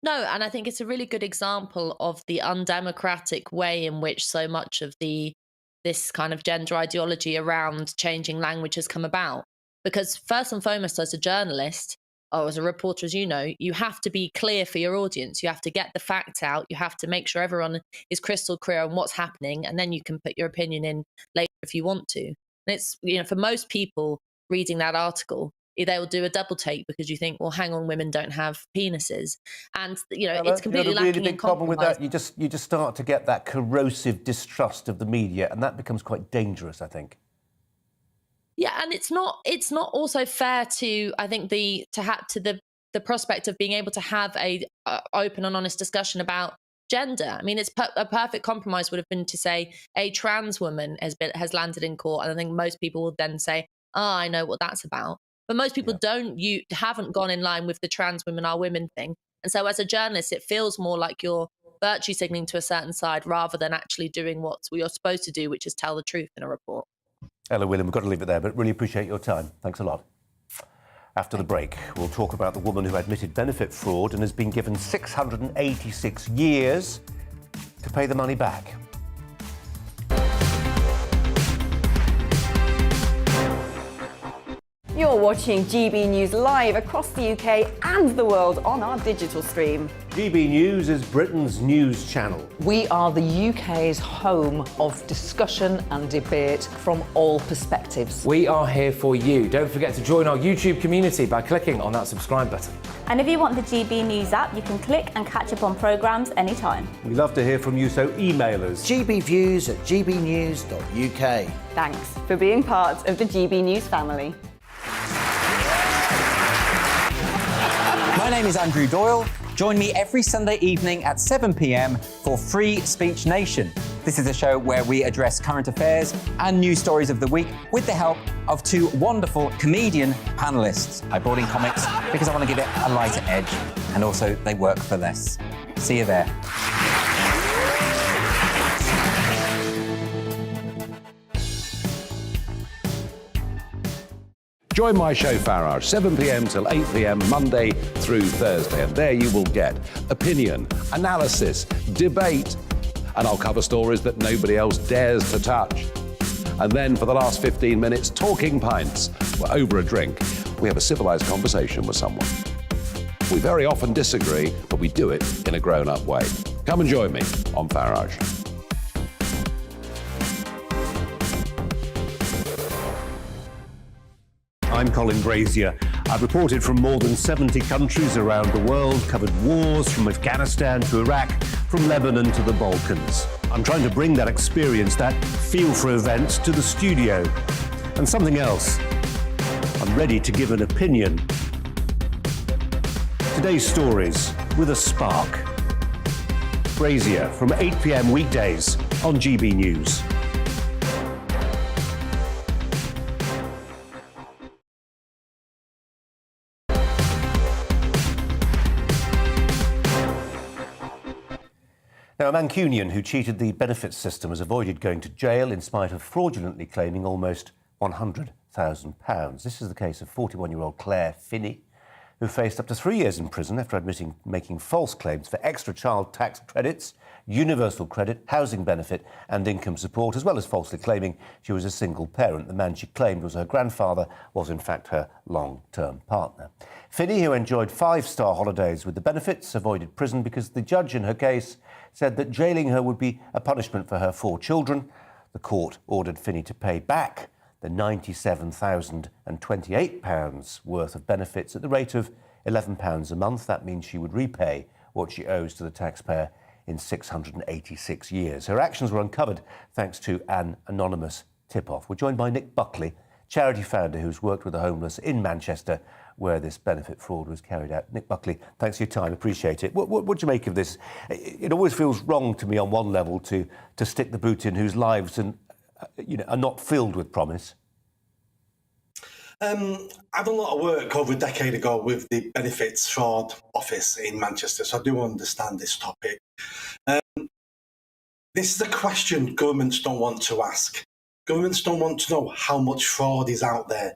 No, and I think it's a really good example of the undemocratic way in which so much of this kind of gender ideology around changing language has come about. Because first and foremost, as a journalist, or as a reporter, as you know, you have to be clear for your audience. You have to get the facts out. You have to make sure everyone is crystal clear on what's happening, and then you can put your opinion in later if you want to. And it's, you know, for most people reading that article, they will do a double take because you think, well, hang on, women don't have penises, and it's completely lacking in compromise. The really big problem with that, you just start to get that corrosive distrust of the media, and that becomes quite dangerous, I think. Yeah, and it's not also fair to, I think, the prospect of being able to have a open and honest discussion about gender. I mean, it's a perfect compromise would have been to say a trans woman has landed in court, and I think most people would then say, I know what that's about. But most people haven't gone in line with the trans women are women thing. And so as a journalist, it feels more like you're virtue signaling to a certain side rather than actually doing what you're supposed to do, which is tell the truth in a report. Ella William, we've got to leave it there, but really appreciate your time. Thanks a lot. After the break, we'll talk about the woman who admitted benefit fraud and has been given 686 years to pay the money back. You're watching GB News live across the UK and the world on our digital stream. GB News is Britain's news channel. We are the UK's home of discussion and debate from all perspectives. We are here for you. Don't forget to join our YouTube community by clicking on that subscribe button. And if you want the GB News app, you can click and catch up on programmes anytime. We love to hear from you, so email us. gbviews@gbnews.uk. Thanks for being part of the GB News family. My name is Andrew Doyle. Join me every Sunday evening at 7 p.m. for Free Speech Nation. This is a show where we address current affairs and news stories of the week with the help of two wonderful comedian panellists. I brought in comics because I want to give it a lighter edge, and also they work for less. See you there. Join my show Farage, 7 p.m. till 8 p.m. Monday through Thursday. And there you will get opinion, analysis, debate, and I'll cover stories that nobody else dares to touch. And then for the last 15 minutes, talking pints. We're over a drink. We have a civilized conversation with someone. We very often disagree, but we do it in a grown-up way. Come and join me on Farage. I'm Colin Brazier. I've reported from more than 70 countries around the world, covered wars from Afghanistan to Iraq, from Lebanon to the Balkans. I'm trying to bring that experience, that feel for events, to the studio. And something else. I'm ready to give an opinion. Today's stories with a spark. Brazier from 8 p.m. weekdays on GB News. Now, a Mancunian who cheated the benefits system has avoided going to jail in spite of fraudulently claiming almost £100,000. This is the case of 41-year-old Claire Finney, who faced up to 3 years in prison after making false claims for extra child tax credits, universal credit, housing benefit and income support, as well as falsely claiming she was a single parent. The man she claimed was her grandfather was in fact her long-term partner. Finney, who enjoyed 5-star holidays with the benefits, avoided prison because the judge in her case said that jailing her would be a punishment for her 4 children. The court ordered Finney to pay back the £97,028 worth of benefits at the rate of £11 a month. That means she would repay what she owes to the taxpayer in 686 years. Her actions were uncovered thanks to an anonymous tip-off. We're joined by Nick Buckley, charity founder who's worked with the homeless in Manchester, where this benefit fraud was carried out. Nick Buckley, thanks for your time, appreciate it. What do you make of this? It always feels wrong to me on one level to stick the boot in whose lives are not filled with promise. I've done a lot of work over a decade ago with the Benefits Fraud Office in Manchester, so I do understand this topic. This is a question governments don't want to ask. Governments don't want to know how much fraud is out there,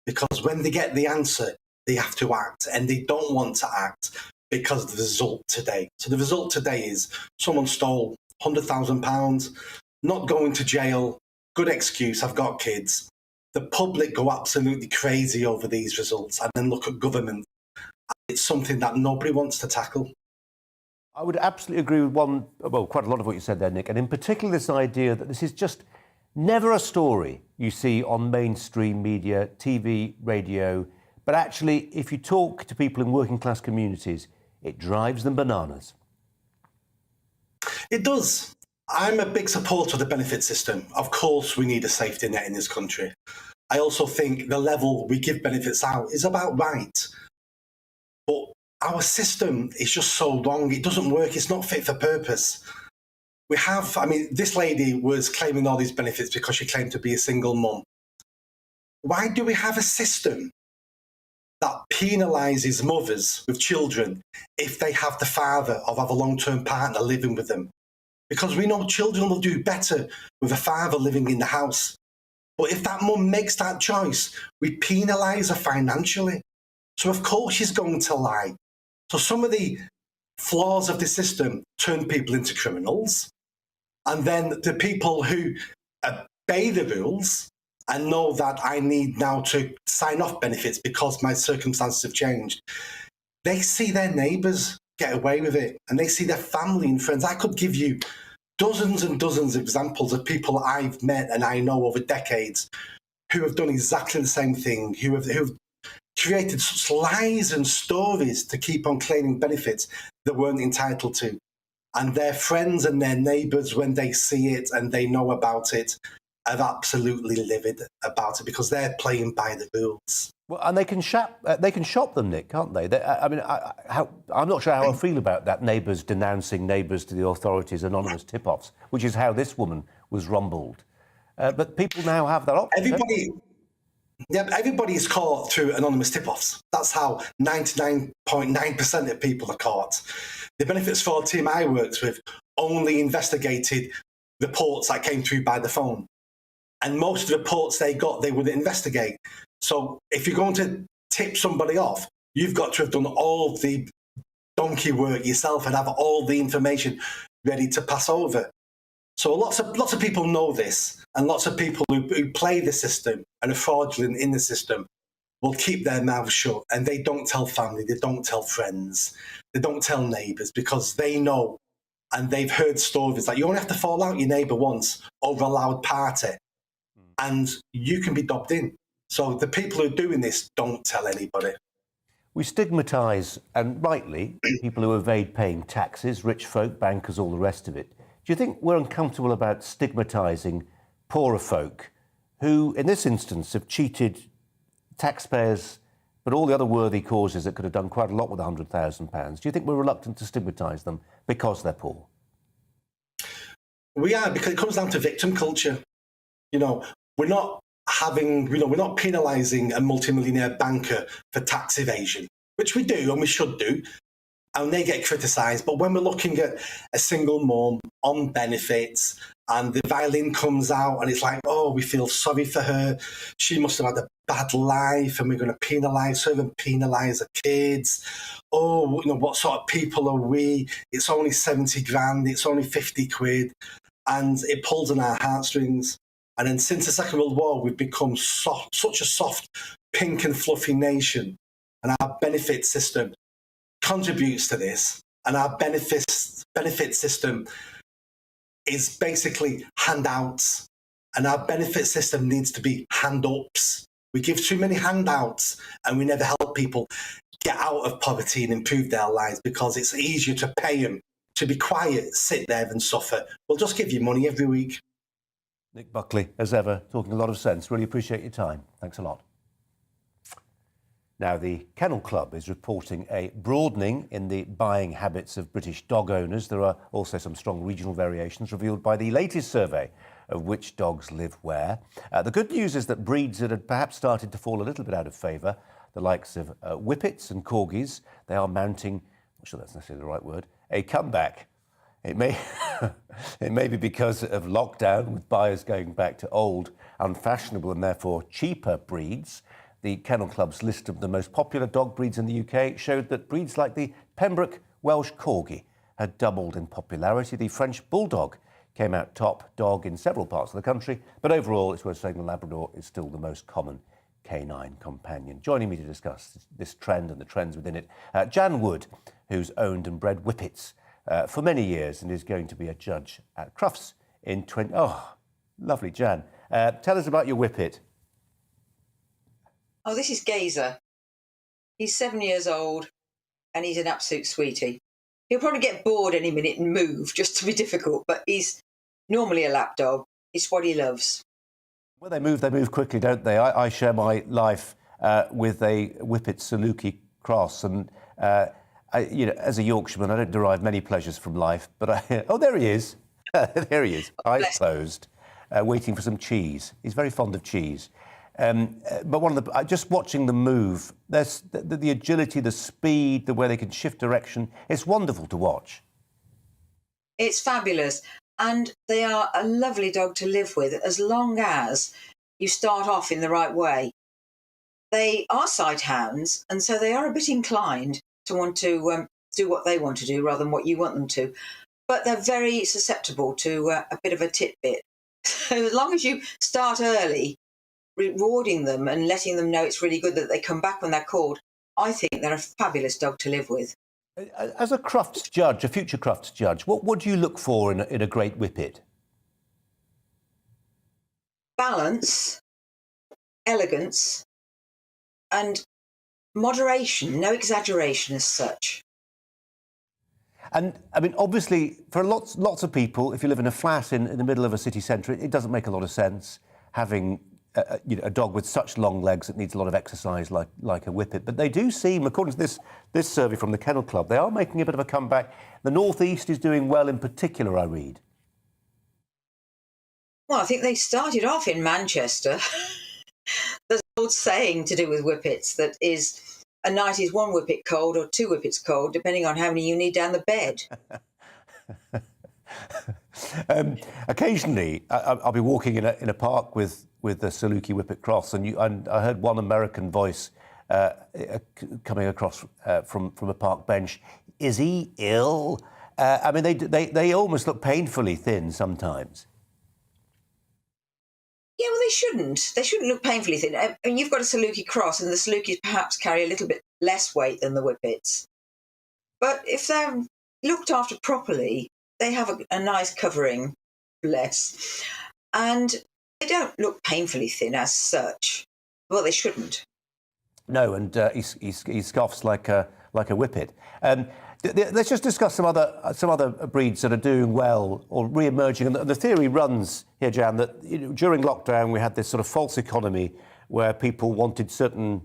because when they get the answer, they have to act, and they don't want to act because of the result today. So the result today is someone stole £100,000, not going to jail, good excuse, I've got kids. The public go absolutely crazy over these results and then look at government. It's something that nobody wants to tackle. I would absolutely agree with quite a lot of what you said there, Nick, and in particular this idea that this is just never a story you see on mainstream media, TV, radio, but actually, if you talk to people in working class communities, it drives them bananas. It does. I'm a big supporter of the benefit system. Of course, we need a safety net in this country. I also think the level we give benefits out is about right. But our system is just so wrong. It doesn't work. It's not fit for purpose. This lady was claiming all these benefits because she claimed to be a single mum. Why do we have a system that penalises mothers with children if they have the father or have a long-term partner living with them. Because we know children will do better with a father living in the house. But if that mum makes that choice, we penalise her financially. So of course she's going to lie. So some of the flaws of the system turn people into criminals. And then the people who obey the rules and know that I need now to sign off benefits because my circumstances have changed, they see their neighbours get away with it, and they see their family and friends. I could give you dozens and dozens of examples of people I've met and I know over decades who have done exactly the same thing, who have created such lies and stories to keep on claiming benefits that weren't entitled to. And their friends and their neighbours, when they see it and they know about it, are absolutely livid about it because they're playing by the rules. Well, and they can shop them, Nick, can't they? I'm not sure how I feel about that. Neighbours denouncing neighbours to the authorities, anonymous tip-offs, which is how this woman was rumbled. But people now have that option. Everybody is caught through anonymous tip-offs. That's how 99.9% of people are caught. The benefits fraud team I worked with only investigated reports that came through by the phone. And most of the reports they got, they wouldn't investigate. So if you're going to tip somebody off, you've got to have done all the donkey work yourself and have all the information ready to pass over. So lots of people know this, and lots of people who play the system and are fraudulent in the system will keep their mouths shut, and they don't tell family, they don't tell friends, they don't tell neighbours, because they know and they've heard stories that you only have to fall out your neighbour once over a loud party and you can be dobbed in. So the people who are doing this don't tell anybody. We stigmatise, and rightly, people who evade paying taxes, rich folk, bankers, all the rest of it. Do you think we're uncomfortable about stigmatising poorer folk who, in this instance, have cheated taxpayers, but all the other worthy causes that could have done quite a lot with £100,000? Do you think we're reluctant to stigmatise them because they're poor? We are, because it comes down to victim culture. You know, we're not penalising a multimillionaire banker for tax evasion, which we do and we should do, and they get criticised. But when we're looking at a single mum on benefits and the violin comes out and it's like, oh, we feel sorry for her, she must have had a bad life and we're going to penalise her and penalise her kids. Oh, you know, what sort of people are we? It's only 70 grand, it's only 50 quid. And it pulls on our heartstrings. And then since the Second World War, we've become such a soft, pink and fluffy nation. And our benefit system contributes to this. And our benefit system is basically handouts. And our benefit system needs to be hand-ups. We give too many handouts and we never help people get out of poverty and improve their lives, because it's easier to pay them to be quiet, sit there and suffer. We'll just give you money every week. Nick Buckley, as ever, talking a lot of sense. Really appreciate your time. Thanks a lot. Now, the Kennel Club is reporting a broadening in the buying habits of British dog owners. There are also some strong regional variations revealed by the latest survey of which dogs live where. The good news is that breeds that had perhaps started to fall a little bit out of favour, the likes of Whippets and Corgis, they are mounting, I'm not sure that's necessarily the right word, a comeback. It may be because of lockdown, with buyers going back to old, unfashionable and therefore cheaper breeds. The Kennel Club's list of the most popular dog breeds in the UK showed that breeds like the Pembroke Welsh Corgi had doubled in popularity. The French Bulldog came out top dog in several parts of the country, but overall it's worth saying the Labrador is still the most common canine companion. Joining me to discuss this trend and the trends within it, Jan Wood, who's owned and bred Whippets for many years and is going to be a judge at Crufts in Oh, lovely, Jan. Tell us about your Whippet. Oh, this is Gazer. He's 7 years old and he's an absolute sweetie. He'll probably get bored any minute and move just to be difficult, but he's normally a lap dog. It's what he loves. When they move quickly, don't they? I share my life with a Whippet Saluki cross, and as a Yorkshireman, I don't derive many pleasures from life, but oh, there he is. There he is, eyes closed, waiting for some cheese. He's very fond of cheese. But one of the just watching them move, there's the agility, the speed, the way they can shift direction. It's wonderful to watch. It's fabulous, and they are a lovely dog to live with as long as you start off in the right way. They are sight hounds, and so they are a bit inclined to want to do what they want to do rather than what you want them to. But they're very susceptible to a bit of a titbit. So as long as you start early, rewarding them and letting them know it's really good that they come back when they're called, I think they're a fabulous dog to live with. As a Crufts judge, a future Crufts judge, what do you look for in a great whippet? Balance, elegance, and moderation, no exaggeration as such. And I mean, obviously, for lots of people, if you live in a flat in the middle of a city centre, it doesn't make a lot of sense having a dog with such long legs that needs a lot of exercise like a whippet. But they do seem, according to this survey from the Kennel Club, they are making a bit of a comeback. The North East is doing well in particular, I read. Well, I think they started off in Manchester. There's an old saying to do with whippets that is, a night is one whippet cold or two whippets cold, depending on how many you need down the bed. Occasionally, I'll be walking in a park with the Saluki Whippet Cross, and I heard one American voice coming across from a park bench. Is he ill? I mean, they almost look painfully thin sometimes. Yeah, well, they shouldn't. They shouldn't look painfully thin. I mean, you've got a Saluki cross, and the Salukis perhaps carry a little bit less weight than the Whippets. But if they're looked after properly, they have a nice covering, bless. And they don't look painfully thin as such. Well, they shouldn't. No, and he scoffs like a whippet. Let's just discuss some other breeds that are doing well or re-emerging. And the theory runs here, Jan, that during lockdown we had this sort of false economy where people wanted certain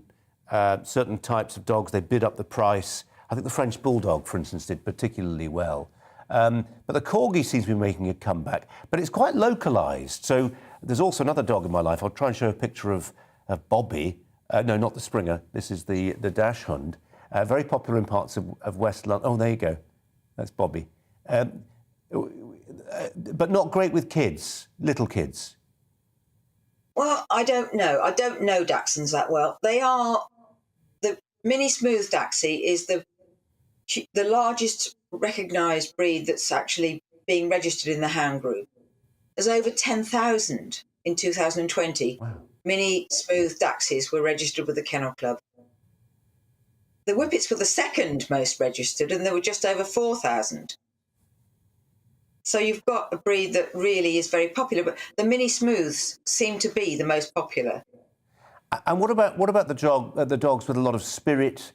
types of dogs. They bid up the price. I think the French Bulldog, for instance, did particularly well. But the Corgi seems to be making a comeback. But it's quite localised. So there's also another dog in my life. I'll try and show a picture of Bobby. No, not the Springer. This is the Dachshund. Very popular in parts of West London. Oh, there you go. That's Bobby. But not great with kids, little kids. Well, I don't know. I don't know Dachshunds that well. They are... The Mini Smooth Dachshund is the largest recognised breed that's actually being registered in the hound group. There's over 10,000 in 2020. Wow. Mini Smooth Dachshunds were registered with the Kennel Club. The Whippets were the second most registered, and there were just over 4,000. So you've got a breed that really is very popular, but the Mini Smooths seem to be the most popular. And what about the dogs with a lot of spirit,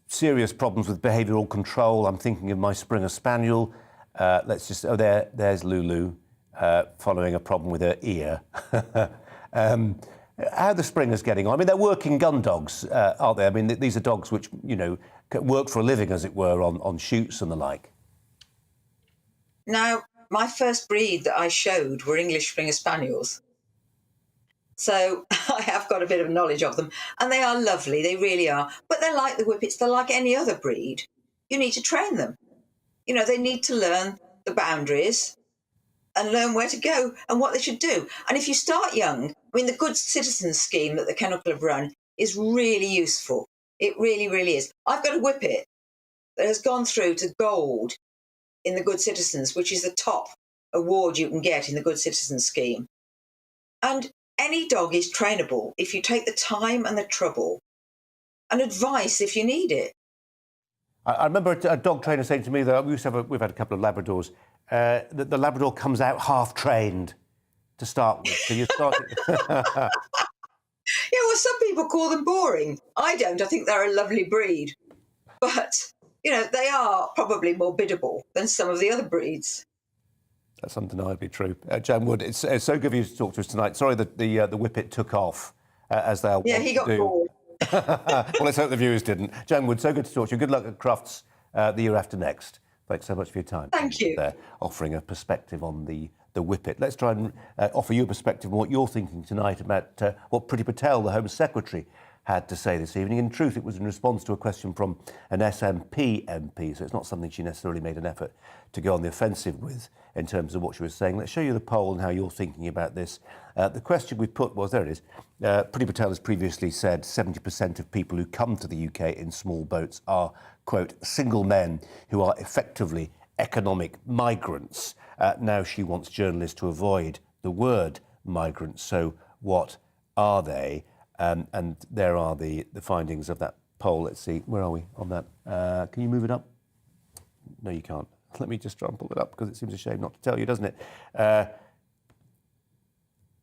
serious problems with behavioural control? I'm thinking of my Springer Spaniel. There's Lulu, following a problem with her ear. How are the Springers getting on? I mean, they're working gun dogs, aren't they? I mean, these are dogs which, work for a living, as it were, on shoots and the like. Now, my first breed that I showed were English Springer Spaniels. So I have got a bit of knowledge of them. And they are lovely, they really are. But they're like the Whippets, they're like any other breed. You need to train them. They need to learn the boundaries and learn where to go and what they should do. And if you start young, I mean, the Good Citizens scheme that the Kennel Club run is really useful. It really, really is. I've got a Whippet that has gone through to gold in the Good Citizens, which is the top award you can get in the Good Citizens scheme. And any dog is trainable if you take the time and the trouble and advice if you need it. I remember a dog trainer saying to me that we've had a couple of Labradors, that the Labrador comes out half-trained to start with. So you start... Yeah, well, some people call them boring. I don't. I think they're a lovely breed. But, they are probably more biddable than some of the other breeds. That's undeniably true. Jan Wood, it's so good of you to talk to us tonight. Sorry that the Whippet took off, as they'll Yeah, he got bored. Well, let's hope the viewers didn't. Jan Wood, so good to talk to you. Good luck at Crufts the year after next. Thanks so much for your time. Thank you. There, offering a perspective on the the whippet. Let's try and offer you a perspective on what you're thinking tonight about what Priti Patel, the Home Secretary, had to say this evening. In truth, it was in response to a question from an SNP MP, so it's not something she necessarily made an effort to go on the offensive with in terms of what she was saying. Let's show you the poll and how you're thinking about this. The question we put was, there it is, Priti Patel has previously said 70% of people who come to the UK in small boats are, quote, single men who are effectively economic migrants. Now she wants journalists to avoid the word migrants. So what are they? And there are the findings of that poll. Let's see, where are we on that? Can you move it up? No, you can't. Let me just try and pull it up because it seems a shame not to tell you, doesn't it?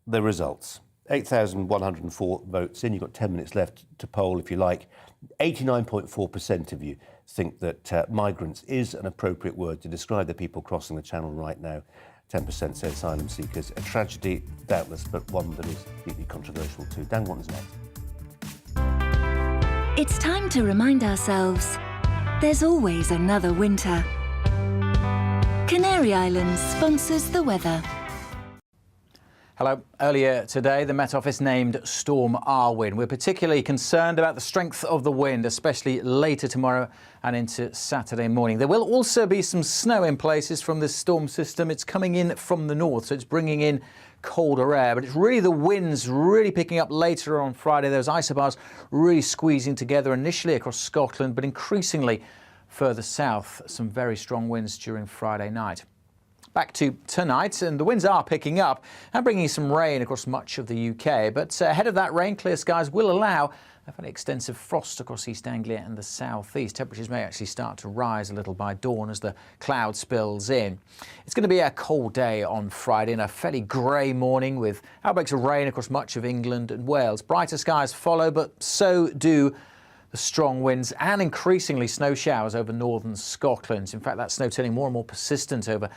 The results. 8,104 votes in. You've got 10 minutes left to poll if you like. 89.4% of you think that migrants is an appropriate word to describe the people crossing the Channel right now. 10% say asylum seekers. A tragedy, doubtless, but one that is deeply controversial too. Dan, what is next? It's time to remind ourselves there's always another winter. Canary Islands sponsors the weather. Hello. Earlier today, the Met Office named Storm Arwen. We're particularly concerned about the strength of the wind, especially later tomorrow and into Saturday morning. There will also be some snow in places from this storm system. It's coming in from the north, so it's bringing in colder air, but it's really the winds really picking up later on Friday. Those isobars really squeezing together initially across Scotland, but increasingly further south. Some very strong winds during Friday night. Back to tonight, and the winds are picking up and bringing some rain across much of the UK. But ahead of that rain, clear skies will allow a fairly extensive frost across East Anglia and the south east. Temperatures may actually start to rise a little by dawn as the cloud spills in. It's going to be a cold day on Friday and a fairly grey morning with outbreaks of rain across much of England and Wales. Brighter skies follow, but so do the strong winds and increasingly snow showers over northern Scotland. In fact, that snow turning more and more persistent over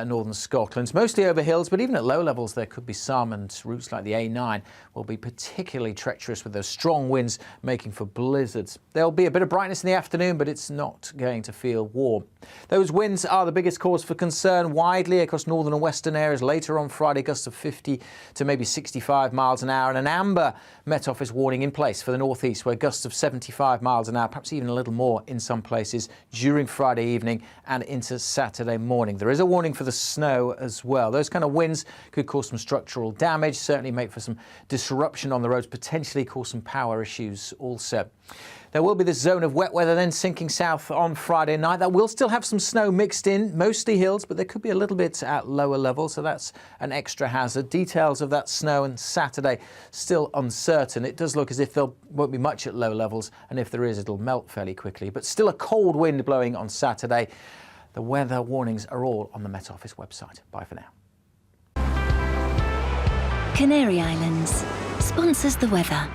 northern Scotland, mostly over hills, but even at low levels there could be some, and routes like the A9 will be particularly treacherous with those strong winds making for blizzards. There'll be a bit of brightness in the afternoon, but it's not going to feel warm. Those winds are the biggest cause for concern widely across northern and western areas. Later on Friday, gusts of 50 to maybe 65 miles an hour, and an amber Met Office warning in place for the northeast, where gusts of 75 miles an hour, perhaps even a little more in some places during Friday evening and into Saturday morning. There is a warning for the snow as well. Those kind of winds could cause some structural damage, certainly make for some disruption on the roads, potentially cause some power issues also. There will be this zone of wet weather then sinking south on Friday night. That will still have some snow mixed in, mostly hills, but there could be a little bit at lower levels, so that's an extra hazard. Details of that snow on Saturday still uncertain. It does look as if there won't be much at low levels, and if there is, it'll melt fairly quickly. But still a cold wind blowing on Saturday. The weather warnings are all on the Met Office website. Bye for now. Canary Islands sponsors the weather.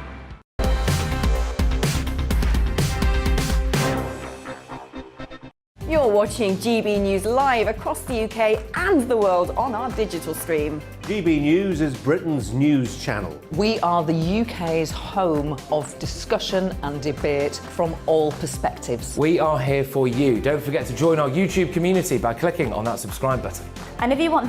You're watching GB News live across the UK and the world on our digital stream. GB News is Britain's news channel. We are the UK's home of discussion and debate from all perspectives. We are here for you. Don't forget to join our YouTube community by clicking on that subscribe button. And if you want